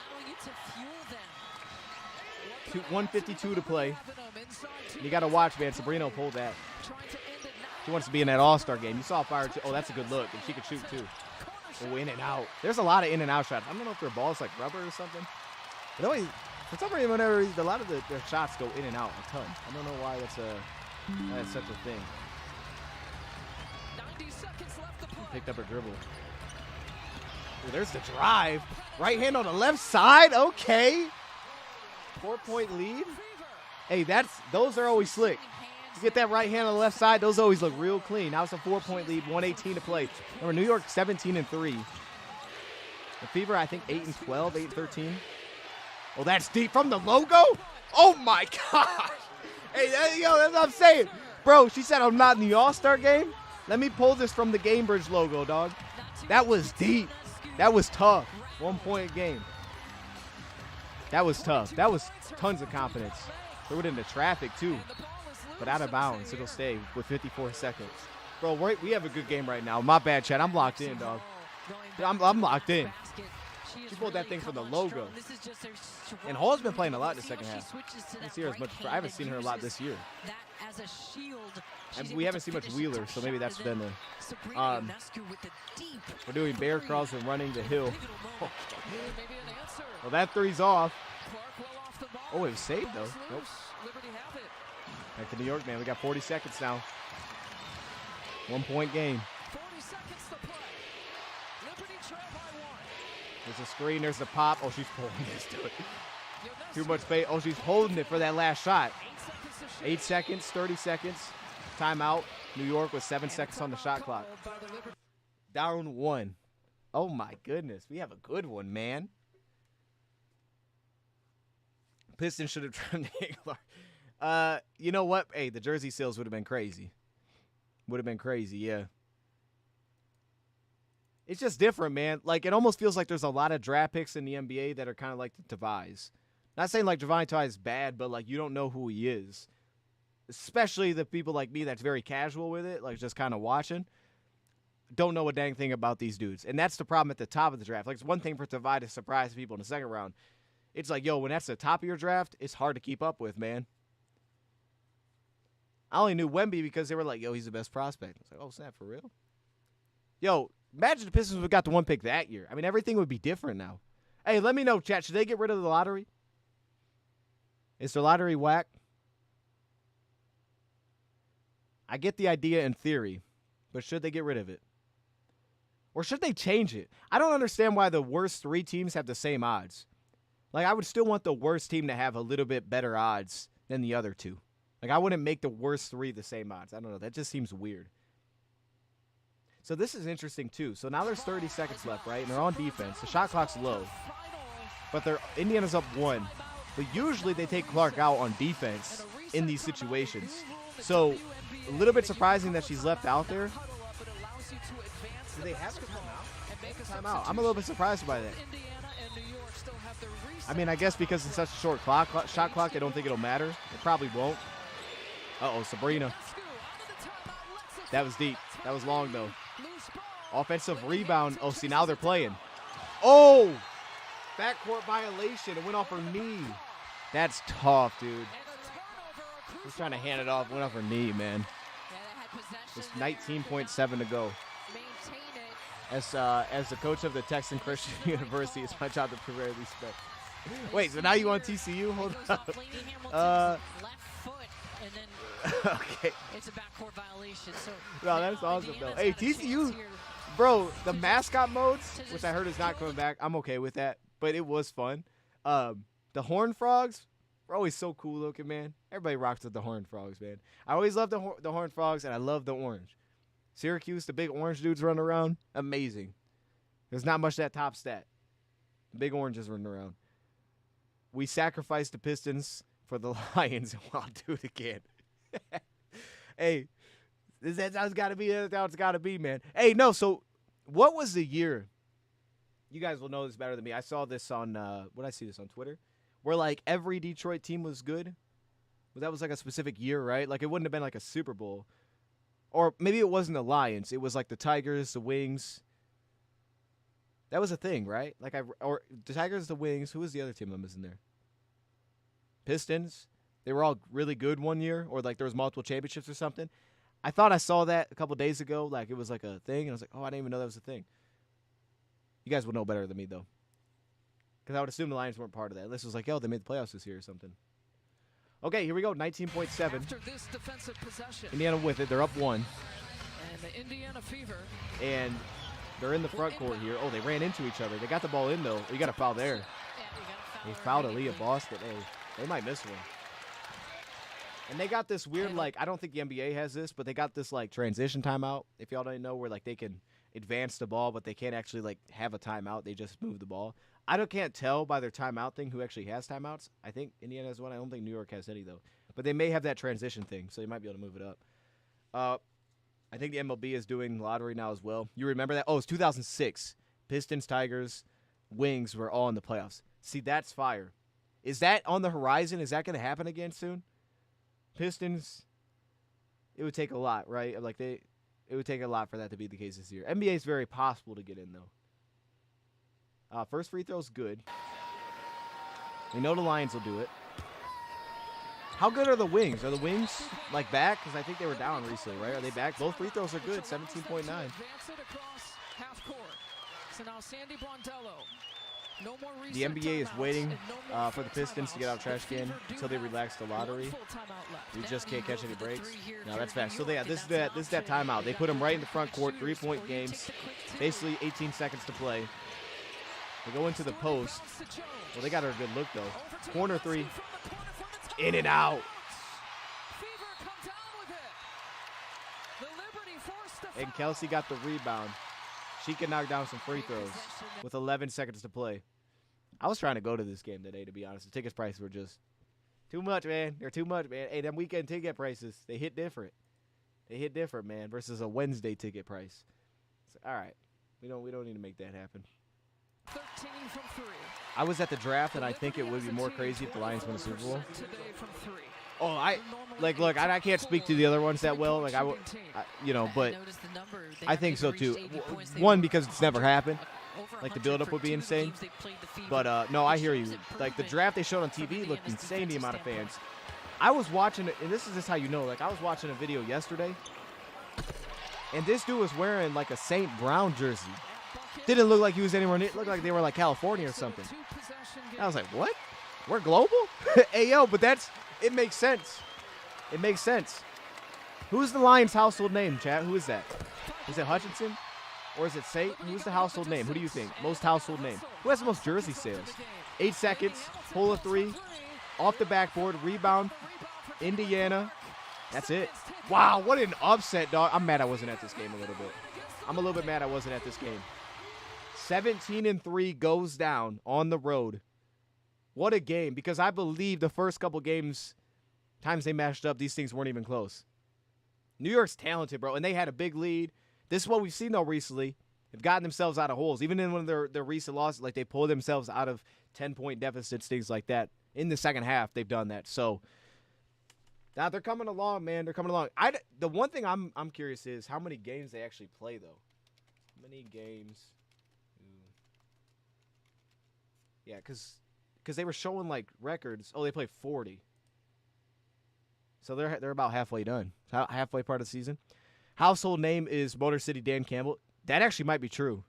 1:52 to play. You got to watch, man. Sabrina pulled that. She wants to be in that All-Star game. You saw fire. Oh, that's a good look. And she could shoot, too. Oh, in and out. There's a lot of in and out shots. I don't know if their ball's like rubber or something. But always, for some reason, whenever a lot of their shots go in and out a ton. I don't know why that's such a thing. 90 seconds left to play. Picked up her dribble. Ooh, there's the drive. Right hand on the left side. Okay. 4-point lead. Hey, those are always slick. You get that right hand on the left side, those always look real clean. Now it's a 4-point lead, 1:18 to play. Remember, New York 17-3. The Fever, I think 8-12, 8-13. Oh, that's deep from the logo. Oh my gosh. Hey, yo, that's what I'm saying. Bro, she said I'm not in the All-Star game. Let me pull this from the Gamebridge logo, dog. That was deep. That was tough. 1-point game. That was tough. That was tons of confidence. Threw it into traffic, too. But out of bounds. It'll stay with 54 seconds. Bro, we have a good game right now. My bad, Chad. I'm locked in, dog. I'm locked in. She pulled that thing from the logo. And Hall's been playing a lot in the second half. I haven't seen her as much. I haven't seen her a lot this year. And we haven't seen much Wheeler, so maybe that's been the. We're doing bear crawls and running the hill. Well, that three's off. Oh, it was saved, though. Nope. Back to New York, man. We got 40 seconds now. 1-point game. 40 seconds to play. Liberty trail by 1. There's a screen. There's the pop. Oh, she's pulling this to it. Too much space. Oh, she's holding it for that last shot. 8 seconds, 30 seconds. Timeout. New York with 7 seconds on the shot clock. Down 1. Oh, my goodness. We have a good one, man. Pistons should have turned Clark. You know what? Hey, the jersey sales would have been crazy. Would have been crazy, yeah. It's just different, man. Like, it almost feels like there's a lot of draft picks in the NBA that are kind of like the Devise. Not saying like Devine Ty is bad, but like you don't know who he is. Especially the people like me that's very casual with it, like just kind of watching. Don't know a dang thing about these dudes. And that's the problem at the top of the draft. Like, it's one thing for Devine to surprise people in the second round. It's like, yo, when that's the top of your draft, it's hard to keep up with, man. I only knew Wemby because they were like, yo, he's the best prospect. I was like, oh, snap, for real? Yo, imagine the Pistons would have got the 1 pick that year. I mean, everything would be different now. Hey, let me know, chat. Should they get rid of the lottery? Is the lottery whack? I get the idea in theory, but should they get rid of it? Or should they change it? I don't understand why the worst 3 teams have the same odds. Like, I would still want the worst team to have a little bit better odds than the other 2. Like, I wouldn't make the worst 3 the same odds. I don't know. That just seems weird. So this is interesting, too. So now there's 30 seconds left, right? And they're on defense. The shot clock's low. But Indiana's up 1. But usually they take Clark out on defense in these situations. So a little bit surprising that she's left out there. Do they have to come out? I'm a little bit surprised by that. I mean, I guess because it's such a short shot clock, I don't think it'll matter. It probably won't. Uh-oh, Sabrina. That was deep. That was long, though. Offensive rebound. Oh, see, now they're playing. Oh! Backcourt violation. It went off her knee. That's tough, dude. He's trying to hand it off. Went off her knee, man. It's 19.7 to go. As the coach of the Texan Christian University, it's my job to prepare these specs. Wait, so now you want TCU? Hold up. Okay. It's a backcourt violation. So no, that's awesome though. Hey, TCU, bro, the mascot modes, which I heard is not coming back. I'm okay with that, but it was fun. The Horned Frogs were always so cool looking, man. Everybody rocks with the Horned Frogs, man. I always loved the Horned Frogs, and I love the orange. Syracuse, the big orange dudes running around. Amazing. There's not much that top stat. The big oranges running around. We sacrificed the Pistons for the Lions, and I'll do it again. Hey, that's how it's got to be. That's how it's got to be, man. Hey, no, so what was the year? You guys will know this better than me. I saw this on, what did I see this on Twitter? Where, like, every Detroit team was good. But that was, like, a specific year, right? Like, it wouldn't have been, like, a Super Bowl. Or maybe it wasn't the Lions. It was, like, the Tigers, the Wings. That was a thing, right? Like, or the Tigers, the Wings. Who was the other team that was in there? Pistons. They were all really good one year. Or, like, there was multiple championships or something. I thought I saw that a couple days ago. Like, it was, like, a thing. And I was like, oh, I didn't even know that was a thing. You guys would know better than me, though. Because I would assume the Lions weren't part of that. Unless it was like, oh, they made the playoffs this year or something. Okay, here we go. 19.7. After this defensive possession. Indiana with it. They're up 1. And the Indiana Fever. And they're in the front court here. Oh, they ran into each other. They got the ball in, though. You got a foul there. Yeah, you got They a fouled foul. Aaliyah Boston. Hey, they might miss one. And they got this weird, like, I don't think the NBA has this, but they got this, like, transition timeout, if y'all don't know, where, like, they can advance the ball, but they can't actually, like, have a timeout. They just move the ball. Can't tell by their timeout thing who actually has timeouts. I think Indiana has one. I don't think New York has any, though. But they may have that transition thing, so they might be able to move it up. I think the MLB is doing lottery now as well. You remember that? Oh, it's 2006. Pistons, Tigers, Wings were all in the playoffs. See, that's fire. Is that on the horizon? Is that going to happen again soon? Pistons, it would take a lot, right? Like it would take a lot for that to be the case this year. NBA is very possible to get in, though. First free throw's good. We know the Lions will do it. How good are the Wings? Are the Wings, like, back? Because I think they were down recently, right? Are they back? Both free throws are good, 17.9. Advance it across half court. So now Sandy Brondello. No more The NBA is timeouts waiting and no more for the full Pistons to get out of trash timeouts. can The Fever until they do relax the have lottery. one full timeout left. We That just can't catch means any over the breaks. 3 here No, for that's New fast. So, York, yeah, and this is that's that an timeout. They opportunity put them right in the for front court, shooters 3-point where you games. take a quick two. Basically 18 seconds to play. They go into the post. Well, they got her a good look, though. Corner 3. In and out. And Kelsey got the rebound. She can knock down some free throws with 11 seconds to play. I was trying to go to this game today, to be honest. The ticket prices were just too much, man. They're too much, man. Hey, them weekend ticket prices, they hit different. They hit different, man, versus a Wednesday ticket price. So, all right. We don't need to make that happen. 13 from 3. I was at the draft, and I think it would be more crazy if the Lions win a Super Bowl. Today from 3. Oh, look, I can't speak to the other ones that well, like but noticed the number. They I haven't think so reached too. 80 points. They One, were because it's never happened. over Like, the 100 buildup for would be 2 insane. games they played the Fever. But no, I hear It you. shows Like, the improvement draft they showed on from TV the looked Indiana's insane, the defensive amount of standpoint. fans. I was watching it, and this is just how you know. Like, I was watching a video yesterday, and this dude was wearing, like, a St. Brown jersey. Didn't look like he was anywhere near. It looked like they were, like, California or something. I was like, what? We're global? Hey, yo, but it makes sense. It makes sense. Who's the Lions' household name, chat? Who is that? Is it Hutchinson? Or is it Saint? Who's the household name? Who do you think? Most household name. Who has the most jersey sales? 8 seconds. Pull a 3. Off the backboard. Rebound. Indiana. That's it. Wow, what an upset, dog. I'm mad I wasn't at this game a little bit. I'm a little bit mad I wasn't at this game. 17-3 goes down on the road. What a game. Because I believe the first couple games, times they matched up, these things weren't even close. New York's talented, bro, and they had a big lead. This is what we've seen, though, recently. They've gotten themselves out of holes. Even in one of their recent losses, like, they pulled themselves out of 10-point deficits, things like that. In the second half, they've done that. So, now they're coming along, man. They're coming along. The one thing I'm curious is how many games they actually play, though. How many games? Yeah, because they were showing, like, records. Oh, they play 40. So they're about halfway done. Halfway part of the season. Household name is Motor City Dan Campbell. That actually might be true.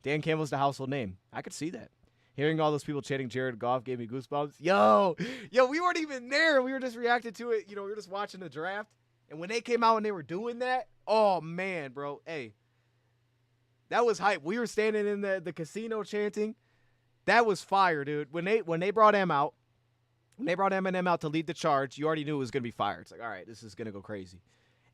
Dan Campbell's the household name. I could see that. Hearing all those people chanting Jared Goff gave me goosebumps. Yo, we weren't even there. We were just reacting to it. You know, we were just watching the draft. And when they came out and they were doing that, oh, man, bro. Hey, that was hype. We were standing in the casino chanting. That was fire, dude. When they brought him out, when they brought Eminem out to lead the charge, you already knew it was going to be fire. It's like, all right, this is going to go crazy.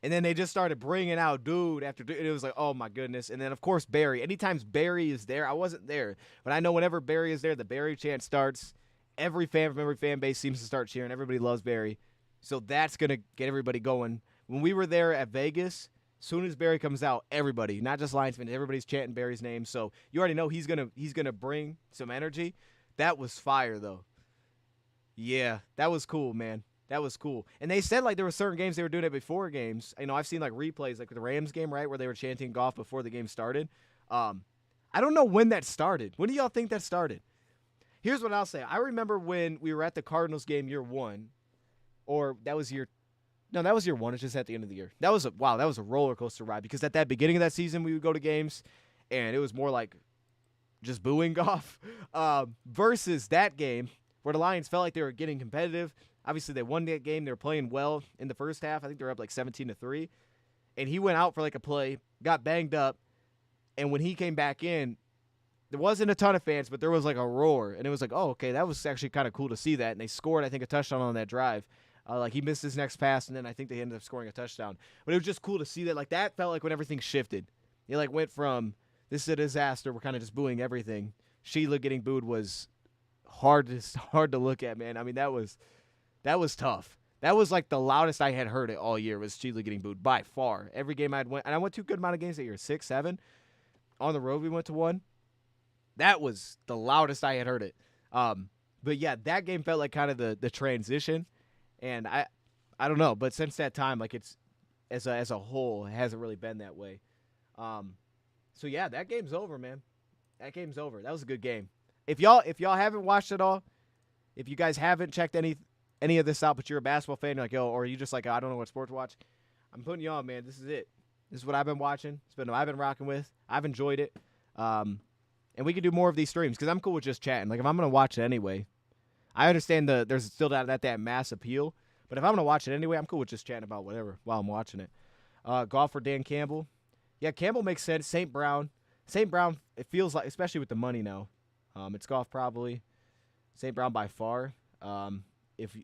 And then they just started bringing out dude after dude. And it was like, oh, my goodness. And then, of course, Barry. Anytime Barry is there, I wasn't there. But I know whenever Barry is there, the Barry chant starts. Every fan from every fan base seems to start cheering. Everybody loves Barry. So that's going to get everybody going. When we were there at Vegas, as soon as Barry comes out, everybody, not just Lions fans, everybody's chanting Barry's name. So you already know he's gonna bring some energy. That was fire, though. Yeah, that was cool, man. That was cool. And they said, like, there were certain games they were doing it before games. You know, I've seen, like, replays, like the Rams game, right, where they were chanting golf before the game started. I don't know when that started. When do y'all think that started? Here's what I'll say. I remember when we were at the Cardinals game year one, or that was year one. It's just at the end of the year. That was a roller coaster ride, because at that beginning of that season, we would go to games, and it was more like just booing golf versus that game where the Lions felt like they were getting competitive. Obviously, they won that game. They were playing well in the first half. I think they were up like 17-3. And he went out for like a play, got banged up, and when he came back in, there wasn't a ton of fans, but there was like a roar. And it was like, oh, okay, that was actually kind of cool to see that. And they scored, I think, a touchdown on that drive. Like, he missed his next pass, and then I think they ended up scoring a touchdown. But it was just cool to see that. Like, that felt like when everything shifted. It, like, went from, this is a disaster, we're kind of just booing everything. Sheila getting booed was hard to look at, man. I mean, that was tough. That was like the loudest I had heard it all year, was Sheila getting booed by far. Every game I'd went, and I went to a good amount of games that year, 6, 7. On the road, we went to one. That was the loudest I had heard it. But yeah, that game felt like kind of the transition, and I don't know. But since that time, like, it's as a whole, it hasn't really been that way. So yeah, that game's over, man. That game's over. That was a good game. If y'all haven't watched it all, if you guys haven't checked any of this out, but you're a basketball fan, you're like, yo, or you just like, I don't know what sport to watch, I'm putting you on, man. This is it. This is what I've been watching. It's been what I've been rocking with. I've enjoyed it. And we can do more of these streams, because I'm cool with just chatting. Like, if I'm going to watch it anyway, I understand there's still that mass appeal, but if I'm going to watch it anyway, I'm cool with just chatting about whatever while I'm watching it. Golf for Dan Campbell. Yeah, Campbell makes sense. St. Brown, it feels like, especially with the money now, it's golf probably. St. Brown by far. If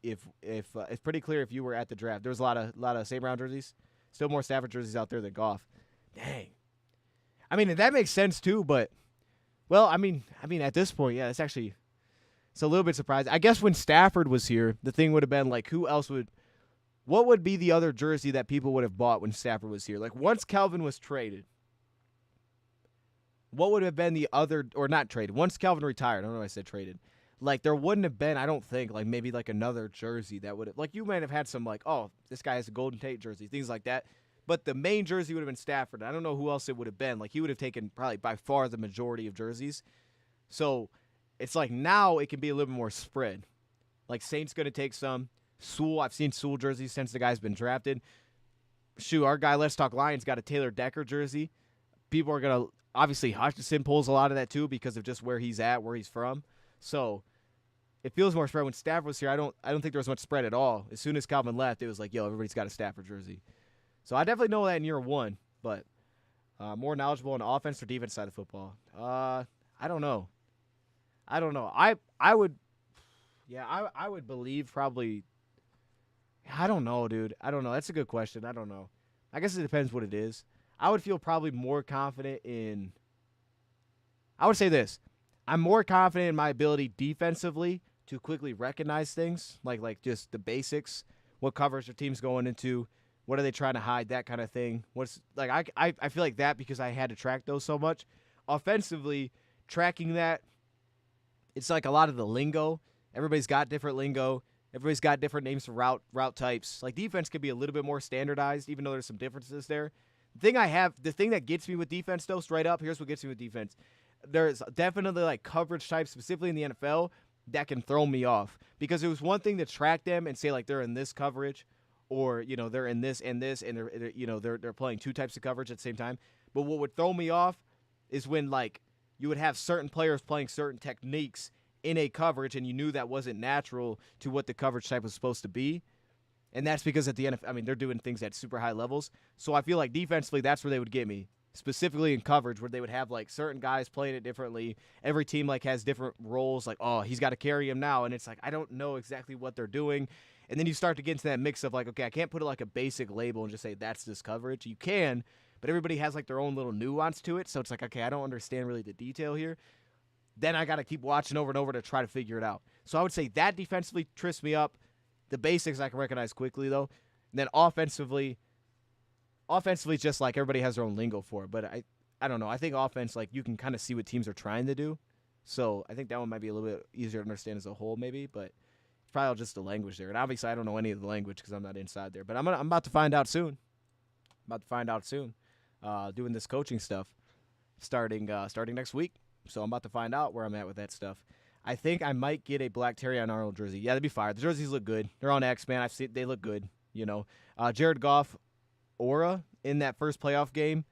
it's pretty clear if you were at the draft, there was a lot of St. Brown jerseys. Still more Stafford jerseys out there than golf. Dang. I mean, that makes sense too, but, well, I mean at this point, yeah, it's a little bit surprising. I guess when Stafford was here, the thing would have been like, what would be the other jersey that people would have bought when Stafford was here? Like, once Calvin was traded, what would have been the other, or not traded, once Calvin retired, I don't know why I said traded. Like, there wouldn't have been, I don't think, like, maybe like another jersey that would have, like, you might have had some, like, oh, this guy has a Golden Tate jersey, things like that. But the main jersey would have been Stafford. I don't know who else it would have been. Like, he would have taken probably by far the majority of jerseys. So it's like now it can be a little bit more spread. Like, Saint's going to take some. Sewell, I've seen Sewell jerseys since the guy's been drafted. Shoot, our guy, Let's Talk Lions, got a Taylor Decker jersey. People are going to, obviously, Hutchinson pulls a lot of that too because of just where he's at, where he's from. So it feels more spread. When Stafford was here, I don't think there was much spread at all. As soon as Calvin left, it was like, yo, everybody's got a Stafford jersey. So I definitely know that in year one, but more knowledgeable on the offense or defense side of football. I don't know. I would believe probably. I don't know, dude. I don't know. That's a good question. I don't know. I guess it depends what it is. I would feel probably more confident in. I would say this. I'm more confident in my ability defensively to quickly recognize things, like just the basics, what coverage the team's going into, what are they trying to hide, that kind of thing. What's like I feel like that because I had to track those so much. Offensively, tracking that, it's like a lot of the lingo. Everybody's got different lingo. Everybody's got different names for route types. Like, defense could be a little bit more standardized, even though there's some differences there. The thing that gets me with defense, though, straight up, here's what gets me with defense. There's definitely, like, coverage types, specifically in the NFL, that can throw me off. Because it was one thing to track them and say, like, they're in this coverage, or, you know, they're in this and this, and they're playing two types of coverage at the same time. But what would throw me off is when, like, you would have certain players playing certain techniques in a coverage, and you knew that wasn't natural to what the coverage type was supposed to be. And that's because at the NFL, I mean, they're doing things at super high levels. So I feel like defensively, that's where they would get me, specifically in coverage, where they would have, like, certain guys playing it differently. Every team, like, has different roles. Like, oh, he's got to carry him now. And it's like, I don't know exactly what they're doing. And then you start to get into that mix of like, okay, I can't put like a basic label and just say that's this coverage. You can, but everybody has like their own little nuance to it. So it's like, okay, I don't understand really the detail here. Then I got to keep watching over and over to try to figure it out. So I would say that defensively trips me up. The basics I can recognize quickly, though. And then offensively, just like everybody has their own lingo for it. But I don't know. I think offense, like you can kind of see what teams are trying to do. So I think that one might be a little bit easier to understand as a whole, maybe. But it's probably all just the language there. And obviously, I don't know any of the language because I'm not inside there. But I'm about to find out soon. Doing this coaching stuff, starting next week. So I'm about to find out where I'm at with that stuff. I think I might get a black Terrion Arnold jersey. Yeah, that'd be fire. The jerseys look good. They're on X, man. I've seen they look good. You know, Jared Goff aura in that first playoff game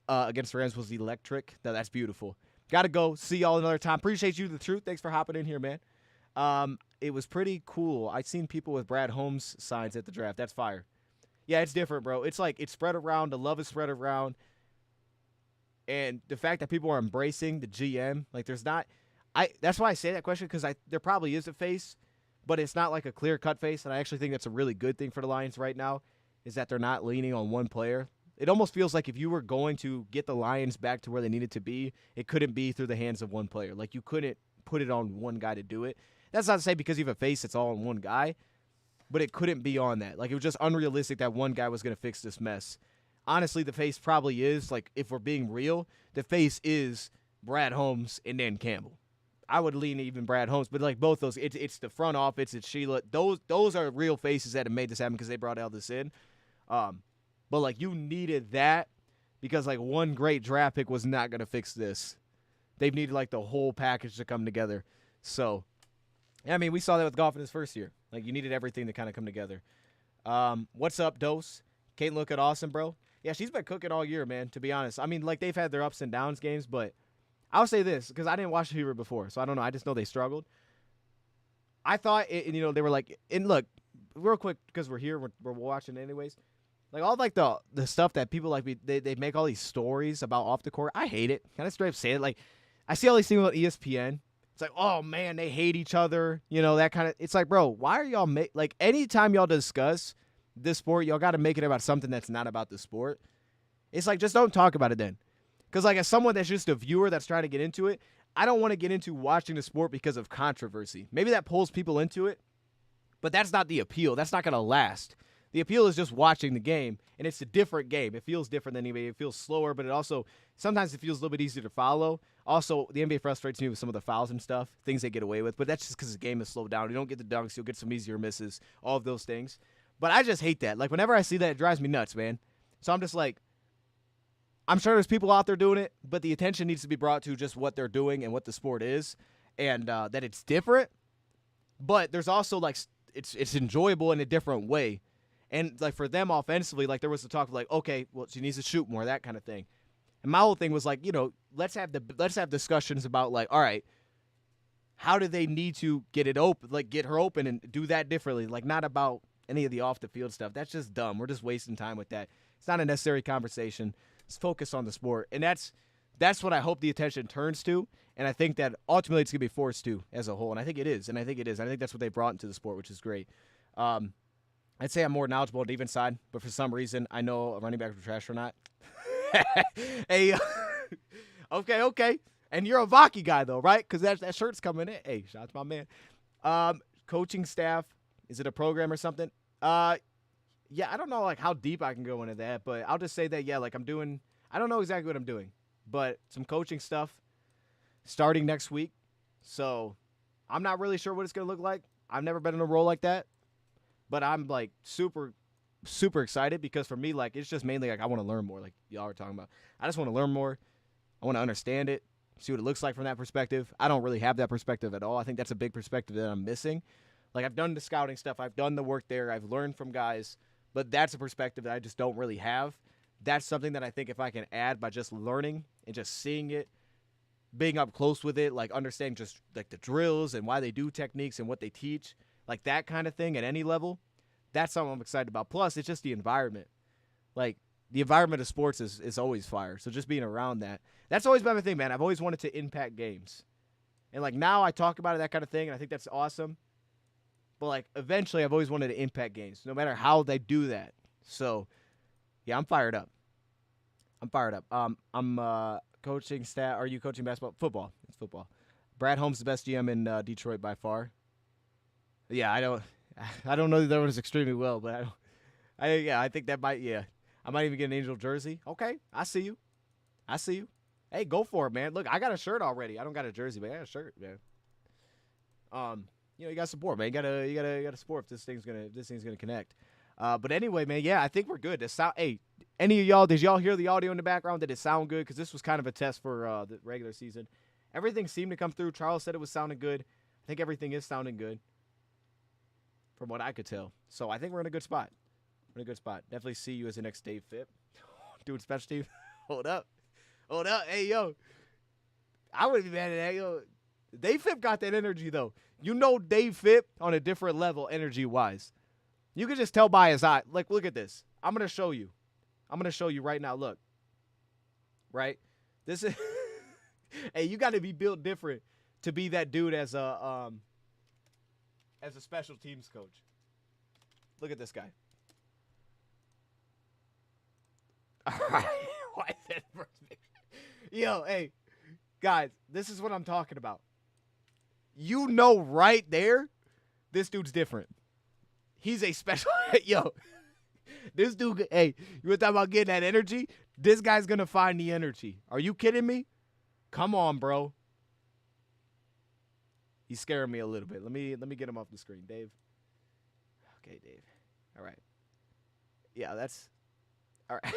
against the Rams was electric. That's beautiful. Got to go. See y'all another time. Appreciate you, The Truth. Thanks for hopping in here, man. It was pretty cool. I've seen people with Brad Holmes signs at the draft. That's fire. Yeah, it's different, bro. It's like it's spread around. The love is spread around. And the fact that people are embracing the GM, like there's not – that's why I say that question because there probably is a face, but it's not like a clear-cut face, and I actually think that's a really good thing for the Lions right now is that they're not leaning on one player. It almost feels like if you were going to get the Lions back to where they needed to be, it couldn't be through the hands of one player. Like you couldn't put it on one guy to do it. That's not to say because you have a face it's all on one guy, but it couldn't be on that. Like it was just unrealistic that one guy was going to fix this mess. Honestly, the face probably is, like, if we're being real, the face is Brad Holmes and Dan Campbell. I would lean even Brad Holmes, but, like, both those, it's the front office, it's Sheila. Those are real faces that have made this happen because they brought Elvis in. But, like, you needed that because, like, one great draft pick was not going to fix this. They've needed, like, the whole package to come together. So, I mean, we saw that with Goff in his first year. Like, you needed everything to kind of come together. What's up, Dose? Can't look at awesome, bro. Yeah, she's been cooking all year, man, to be honest. I mean, like, they've had their ups and downs games, but I'll say this, because I didn't watch the Fever before, so I don't know. I just know they struggled. I thought, they were like, and look, real quick, because we're here, we're watching anyways. Like, all, like, the stuff that people, like, they make all these stories about off the court. I hate it. Kind of straight up say it. Like, I see all these things on ESPN. It's like, oh, man, they hate each other. That kind of – it's like, bro, why are y'all – like, anytime y'all discuss – this sport, y'all got to make it about something that's not about the sport. It's like, just don't talk about it then. Because, like, as someone that's just a viewer that's trying to get into it, I don't want to get into watching the sport because of controversy. Maybe that pulls people into it, but that's not the appeal. That's not going to last. The appeal is just watching the game, and it's a different game. It feels different than NBA. It feels slower, but it also sometimes it feels a little bit easier to follow. Also, the NBA frustrates me with some of the fouls and stuff, things they get away with, but that's just because the game is slowed down. You don't get the dunks. You'll get some easier misses, all of those things. But I just hate that. Like, whenever I see that, it drives me nuts, man. So I'm just like, I'm sure there's people out there doing it, but the attention needs to be brought to just what they're doing and what the sport is, and that it's different. But there's also, like, it's enjoyable in a different way. And, like, for them offensively, like, there was the talk of, like, okay, well, she needs to shoot more, that kind of thing. And my whole thing was, like, let's have discussions about, like, all right, how do they need to get it open, like, get her open and do that differently? Like, not about any of the off-the-field stuff. That's just dumb. We're just wasting time with that. It's not a necessary conversation. Let's focus on the sport. And that's what I hope the attention turns to, and I think that ultimately it's going to be forced to as a whole, and I think it is. I think that's what they brought into the sport, which is great. I'd say I'm more knowledgeable on the defense side, but for some reason I know a running back is trash or not. Hey, okay. And you're a Vaki guy, though, right? Because that shirt's coming in. Hey, shout out to my man. Coaching staff. Is it a program or something? Yeah, I don't know, like, how deep I can go into that, but I'll just say that, yeah, like, I don't know exactly what I'm doing, but some coaching stuff starting next week. So I'm not really sure what it's going to look like. I've never been in a role like that, but I'm, like, super, super excited because for me, like, it's just mainly, like, I want to learn more, like y'all were talking about. I just want to learn more. I want to understand it, see what it looks like from that perspective. I don't really have that perspective at all. I think that's a big perspective that I'm missing. Like, I've done the scouting stuff. I've done the work there. I've learned from guys. But that's a perspective that I just don't really have. That's something that I think if I can add by just learning and just seeing it, being up close with it, like understanding just, like, the drills and why they do techniques and what they teach, like that kind of thing at any level, that's something I'm excited about. Plus, it's just the environment. Like, the environment of sports is always fire. So just being around that. That's always been my thing, man. I've always wanted to impact games. And, like, now I talk about it, that kind of thing, and I think that's awesome. But, like, eventually I've always wanted to impact games, no matter how they do that. So, yeah, I'm fired up. I'm coaching staff. Are you coaching basketball? Football. It's football. Brad Holmes, the best GM in Detroit by far. Yeah, I don't know the other ones extremely well, but I think that might, yeah. I might even get an Angel jersey. Okay, I see you. Hey, go for it, man. Look, I got a shirt already. I don't got a jersey, but I got a shirt, man. You got to support, man. You gotta support if this thing's gonna connect. But anyway, man, yeah, I think we're good. Hey, any of y'all, did y'all hear the audio in the background? Did it sound good? Because this was kind of a test for the regular season. Everything seemed to come through. Charles said it was sounding good. I think everything is sounding good from what I could tell. So I think we're in a good spot. Definitely see you as the next Dave Phipp. Doing special team. Hold up. Hey, yo. I wouldn't be mad at that, yo. Dave Phipp got that energy, though. You know Dave Phipp on a different level energy-wise. You can just tell by his eye. Like, look at this. I'm going to show you. Right now. Look. Right? This is hey, you got to be built different to be that dude as a special teams coach. Look at this guy. All right. Why is that first picture? Yo, hey, guys, this is what I'm talking about. You know right there, this dude's different. He's a special. Yo, this dude, hey, you were talking about getting that energy? This guy's going to find the energy. Are you kidding me? Come on, bro. He's scaring me a little bit. Let me get him off the screen, Dave. Okay, Dave. All right. Yeah, that's all right.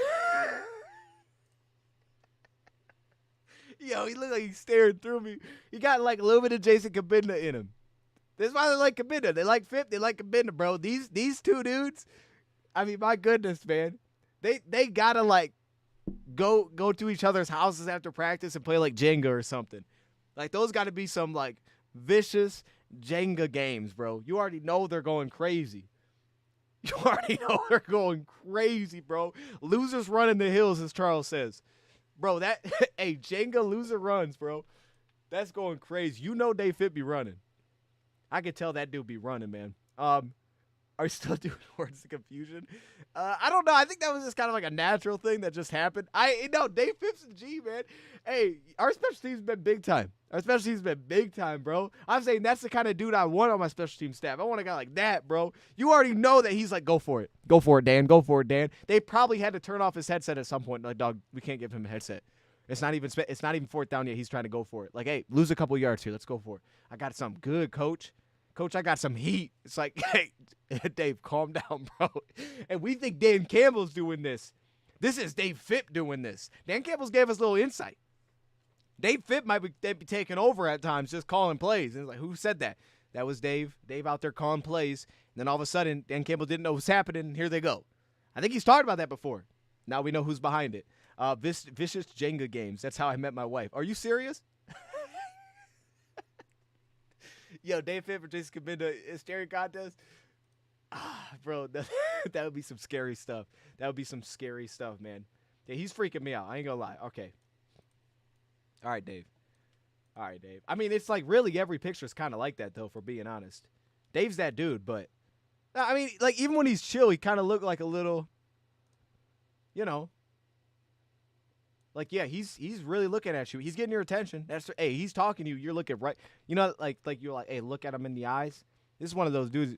Yo, he looked like he's staring through me. He got like a little bit of Jason Kabinda in him. That's why they like Kabinda. They like Phipp. They like Kabinda, bro. These two dudes. I mean, my goodness, man. They gotta like go to each other's houses after practice and play like Jenga or something. Like those got to be some like vicious Jenga games, bro. You already know they're going crazy. Bro. Losers run in the hills, as Charles says. Bro, that hey, Jenga loser runs, bro. That's going crazy. You know Dave Phipp be running. I could tell that dude be running, man. Are you still doing words of confusion? I don't know. I think that was just kind of like a natural thing that just happened. Dave Phipp's a G, man. Hey, our special team's been big time. Bro. I'm saying that's the kind of dude I want on my special team staff. I want a guy like that, bro. You already know that he's like, go for it. Go for it, Dan. They probably had to turn off his headset at some point. Like, dog, we can't give him a headset. It's not even fourth down yet. He's trying to go for it. Like, hey, lose a couple yards here. Let's go for it. I got something good, coach. Coach, I got some heat. It's like, hey, Dave, calm down, bro. And we think Dan Campbell's doing this. This is Dave Phipp doing this. Dan Campbell's gave us a little insight. Dave Phipp might be taking over at times, just calling plays. And it's like, who said that? That was Dave. Dave out there calling plays. And then all of a sudden, Dan Campbell didn't know what's happening, and here they go. I think he's talked about that before. Now we know who's behind it. Vicious Jenga games. That's how I met my wife. Are you serious? Yo, Dave Phipp or Jason Kabinda staring contest? Bro, that would be some scary stuff. That would be some scary stuff, man. Yeah, he's freaking me out. I ain't gonna lie. Okay. All right, Dave. I mean, it's like really every picture is kind of like that, though, for being honest. Dave's that dude, but I mean, like even when he's chill, he kind of look like a little, like, yeah, he's really looking at you. He's getting your attention. Hey, he's talking to you. You're looking right. Like you're like, hey, look at him in the eyes. This is one of those dudes.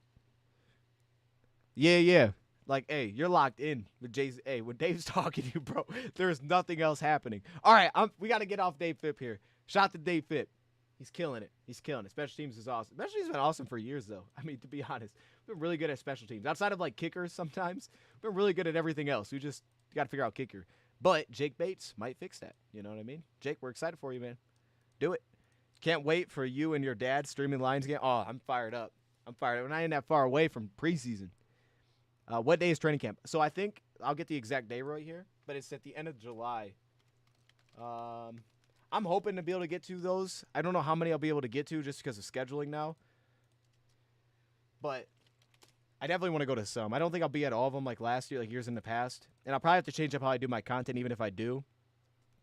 Yeah. Like, hey, you're locked in with Jason. Hey, when Dave's talking to you, bro, there's nothing else happening. All right, we got to get off Dave Phipp here. Shout to Dave Phipp. He's killing it. Special teams is awesome. Special teams has been awesome for years, though. I mean, to be honest, we've been really good at special teams. Outside of, like, kickers sometimes, we've been really good at everything else. We just got to figure out kicker. But Jake Bates might fix that. You know what I mean? Jake, we're excited for you, man. Do it. Can't wait for you and your dad streaming Lions game. Oh, I'm fired up. We're not even that far away from preseason. What day is training camp? So I think I'll get the exact day right here, but it's at the end of July. I'm hoping to be able to get to those. I don't know how many I'll be able to get to just because of scheduling now. But I definitely want to go to some. I don't think I'll be at all of them like last year, like years in the past. And I'll probably have to change up how I do my content, even if I do.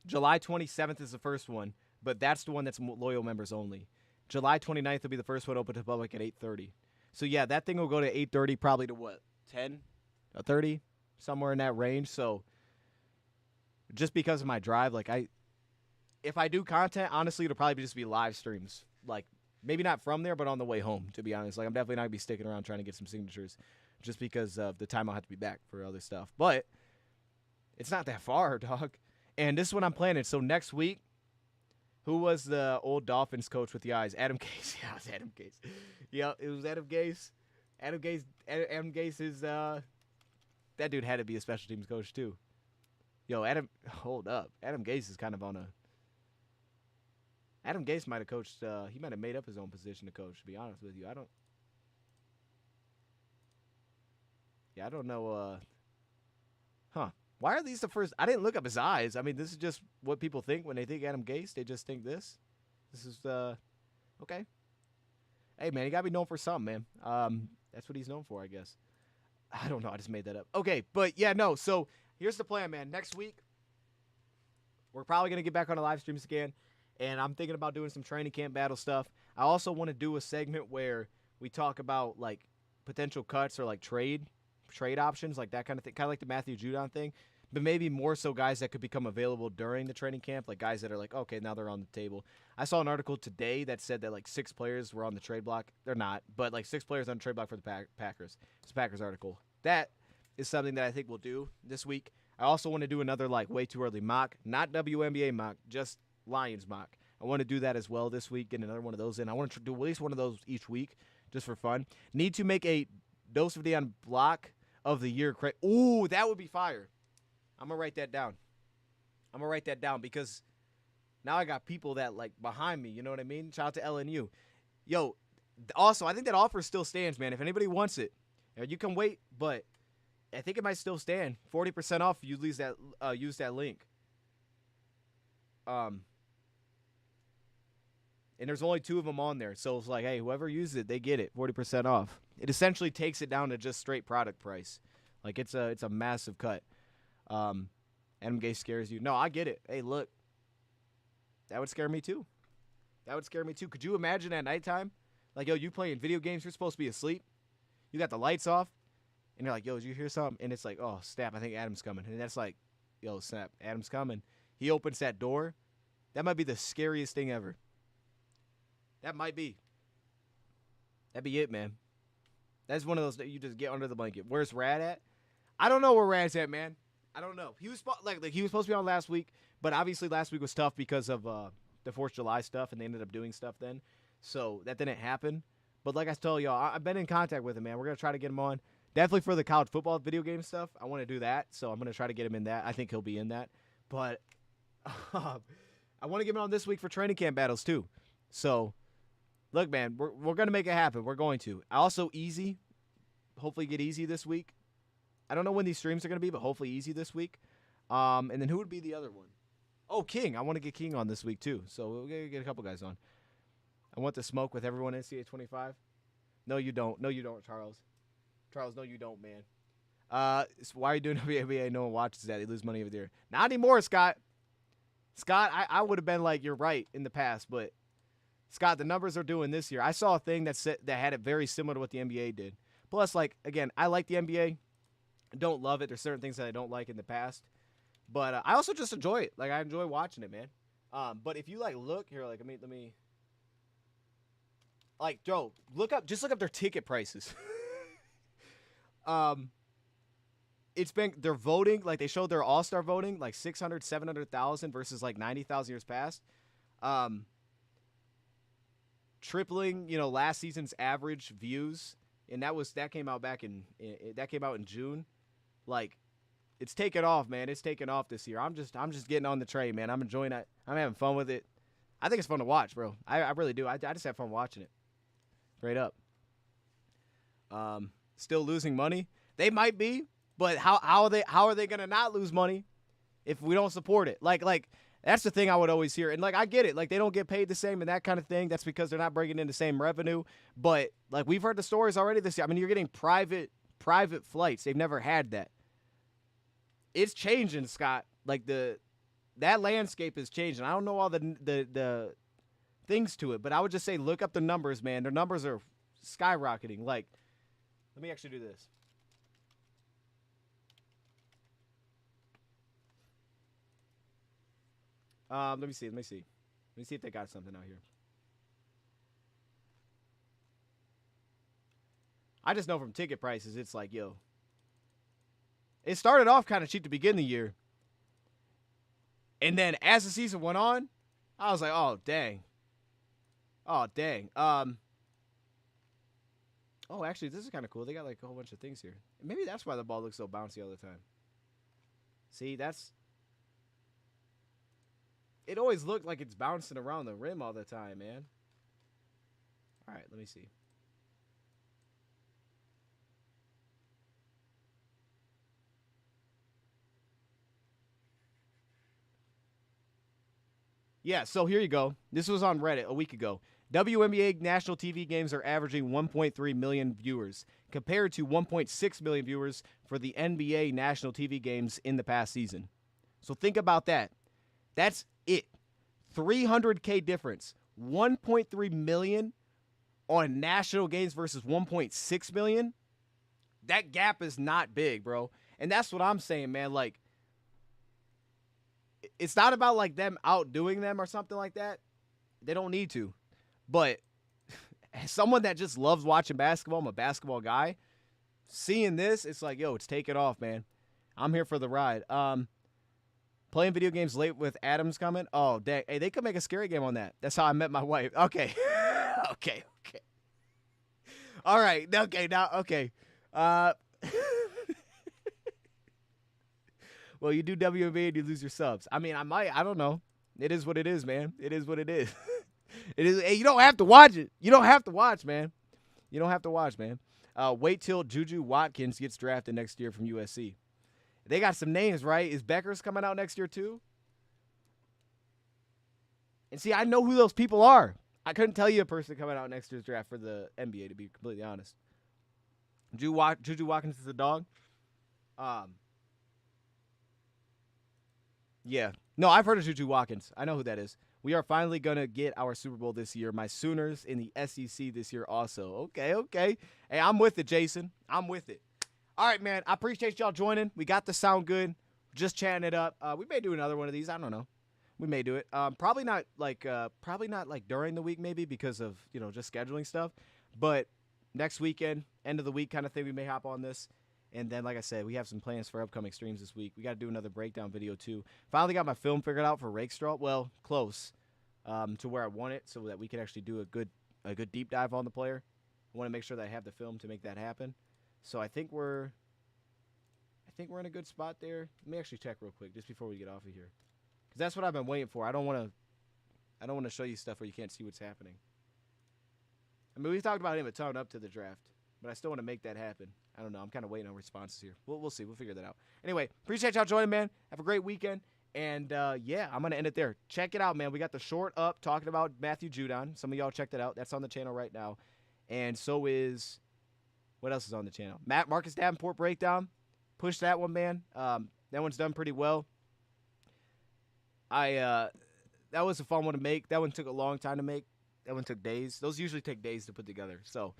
July 27th is the first one, but that's the one that's loyal members only. July 29th will be the first one open to the public at 8:30. So yeah, that thing will go to 8:30, probably to what 10, 30, somewhere in that range. So just because of my drive, like if I do content, honestly, it'll probably just be live streams. Like maybe not from there, but on the way home. To be honest, like I'm definitely not gonna be sticking around trying to get some signatures, just because of the time I'll have to be back for other stuff. But it's not that far, dog. And this is what I'm planning. So next week, who was the old Dolphins coach with the eyes? Adam Gase. Yeah, it was Adam Gase. Yeah, it was Adam Gase. Adam Gase is that dude had to be a special teams coach too. Yo, hold up. Adam Gase is kind of on a. Adam Gase might have coached. He might have made up his own position to coach. To be honest with you, I don't. Yeah, I don't know. Huh? Why are these the first? I didn't look up his eyes. I mean, this is just what people think when they think Adam Gase. They just think this. This is okay. Hey man, you gotta be known for something, man. That's what he's known for, I guess. I don't know. I just made that up. Okay, but yeah, no. So here's the plan, man. Next week, we're probably gonna get back on the live streams again, and I'm thinking about doing some training camp battle stuff. I also want to do a segment where we talk about like potential cuts or like trade options, like that kind of thing, kind of like the Matthew Judon thing, but maybe more so guys that could become available during the training camp, like guys that are like, okay, now they're on the table. I saw an article today that said that like 6 players were on the trade block. They're not, but like 6 players on the trade block for the Packers. It's a Packers article. That is something that I think we'll do this week. I also want to do another like way too early mock, not WNBA mock, just Lions mock. I want to do that as well this week, get another one of those in. I want to do at least one of those each week just for fun. Need to make a DoseOfDion block of the year. Ooh, that would be fire. I'm going to write that down. Because now I got people that like behind me, you know what I mean? Shout out to LNU. Yo, also, I think that offer still stands, man. If anybody wants it, you can wait, but I think it might still stand. 40% off if you use that link. And there's only 2 of them on there. So it's like, hey, whoever uses it, they get it. 40% off. It essentially takes it down to just straight product price. Like it's a massive cut. Adam Gase scares you. No, I get it. Hey, look. That would scare me too. Could you imagine at nighttime? Like, yo, you playing video games, you're supposed to be asleep. You got the lights off. And you're like, yo, did you hear something? And it's like, oh, snap, I think Adam's coming. And that's like, yo, snap, Adam's coming. He opens that door. That might be the scariest thing ever. That might be. That'd be it, man. That's one of those that you just get under the blanket. Where's Rad at? I don't know where Rad's at, man. I don't know. He was he was supposed to be on last week, but obviously last week was tough because of the 4th of July stuff, and they ended up doing stuff then. So that didn't happen. But like I told y'all, I've been in contact with him, man. We're going to try to get him on. Definitely for the college football video game stuff. I want to do that, so I'm going to try to get him in that. I think he'll be in that. But I want to get him on this week for training camp battles too. So look, man, we're going to make it happen. We're going to. Also, Easy. Hopefully get Easy this week. I don't know when these streams are going to be, but hopefully Easy this week. And then who would be the other one? Oh, King. I want to get King on this week, too. So we're going to get a couple guys on. I want to smoke with everyone in NCAA 25. No, you don't. No, you don't, Charles. Charles, no, you don't, man. Why are you doing WNBA? No one watches that. They lose money over there. Not anymore, Scott. Scott, I would have been like, you're right in the past, but Scott, the numbers are doing this year. I saw a thing that had it very similar to what the NBA did. Plus, like, again, I like the NBA. Don't love it. There's certain things that I don't like in the past. But I also just enjoy it. Like, I enjoy watching it, man. But if you, like, look here, like, let me. Like, Joe, look up their ticket prices. They're voting, like, they showed their all-star voting, like, 600, 700,000 versus, like, 90,000 years past. Tripling, last season's average views. And that came out in June. Like, it's taken off, man. It's taken off this year. I'm just getting on the train, man. I'm enjoying it. I'm having fun with it. I think it's fun to watch, bro. I really do. I just have fun watching it. Straight up. Still losing money? They might be, but how are they gonna not lose money if we don't support it? Like that's the thing I would always hear. And like I get it. Like they don't get paid the same and that kind of thing. That's because they're not bringing in the same revenue. But like we've heard the stories already this year. I mean, you're getting private flights. They've never had that. It's changing, Scott. Like that landscape is changing. I don't know all the things to it, but I would just say look up the numbers, man. Their numbers are skyrocketing. Like, let me actually do this. Let me see if they got something out here. I just know from ticket prices, it's like, yo. It started off kind of cheap to begin the year. And then as the season went on, I was like, oh, dang. Oh, dang. Oh, actually, this is kind of cool. They got like a whole bunch of things here. Maybe that's why the ball looks so bouncy all the time. See, that's... It always looked like it's bouncing around the rim all the time, man. All right, let me see. Yeah, so here you go. This was on Reddit a week ago. WNBA national TV games are averaging 1.3 million viewers, compared to 1.6 million viewers for the NBA national TV games in the past season. So think about that. That's it. 300K difference. 1.3 million on national games versus 1.6 million. That gap is not big, bro. And that's what I'm saying, man. Like, it's not about like them outdoing them or something like that. They don't need to. But as someone that just loves watching basketball, I'm a basketball guy, seeing this, it's like, yo, it's taking off, man. I'm here for the ride. Playing video games late with Adams coming. Oh, dang. Hey, they could make a scary game on that. That's how I met my wife. Okay. Okay. All right. Okay. Now, okay. Well, you do WNBA and you lose your subs. I mean, I might. I don't know. It is what it is, man. It is what it is. It is. Hey, you don't have to watch it. You don't have to watch, man. You don't have to watch, man. Wait till Juju Watkins gets drafted next year from USC. They got some names, right? Is Becker's coming out next year too? And see, I know who those people are. I couldn't tell you a person coming out next year's draft for the NBA, to be completely honest. Juju Watkins is a dog. Yeah. No, I've heard of Juju Watkins. I know who that is. We are finally going to get our Super Bowl this year. My Sooners in the SEC this year also. Okay. Hey, I'm with it, Jason. I'm with it. All right, man. I appreciate y'all joining. We got the sound good. Just chatting it up. We may do another one of these. I don't know. We may do it. Probably not like during the week, maybe because of just scheduling stuff. But next weekend, end of the week kind of thing, we may hop on this. And then, like I said, we have some plans for upcoming streams this week. We got to do another breakdown video too. Finally got my film figured out for Rakestraw. Well, close to where I want it, so that we can actually do a good deep dive on the player. I want to make sure that I have the film to make that happen. So I think we're in a good spot there. Let me actually check real quick just before we get off of here, because that's what I've been waiting for. I don't want to show you stuff where you can't see what's happening. I mean, we've talked about him a ton up to the draft, but I still want to make that happen. I don't know. I'm kind of waiting on responses here. We'll see. We'll figure that out. Anyway, appreciate y'all joining, man. Have a great weekend. And, yeah, I'm going to end it there. Check it out, man. We got the short up talking about Matthew Judon. Some of y'all checked it out. That's on the channel right now. And so is – what else is on the channel? Marcus Davenport breakdown. Push that one, man. That one's done pretty well. That was a fun one to make. That one took a long time to make. That one took days. Those usually take days to put together. So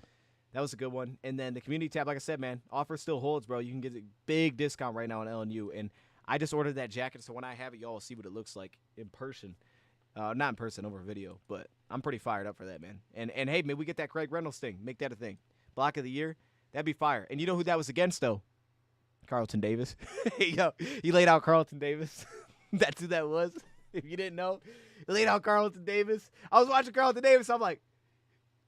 that was a good one. And then the community tab, like I said, man, offer still holds, bro. You can get a big discount right now on LNU. And I just ordered that jacket, so when I have it, y'all will see what it looks like in person. Not in person, over video. But I'm pretty fired up for that, man. And hey, maybe we get that Craig Reynolds thing. Make that a thing. Block of the year. That'd be fire. And you know who that was against, though? Carlton Davis. Yo, he laid out Carlton Davis. That's who that was. If you didn't know, he laid out Carlton Davis. I was watching Carlton Davis. I'm like,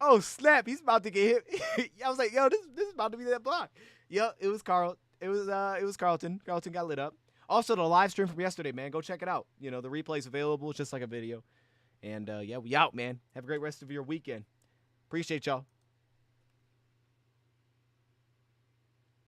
oh, snap. He's about to get hit. I was like, yo, this is about to be that block. Yep, it was Carl. It was Carlton. Carlton got lit up. Also, the live stream from yesterday, man. Go check it out. The replay's available. It's just like a video. And, yeah, we out, man. Have a great rest of your weekend. Appreciate y'all.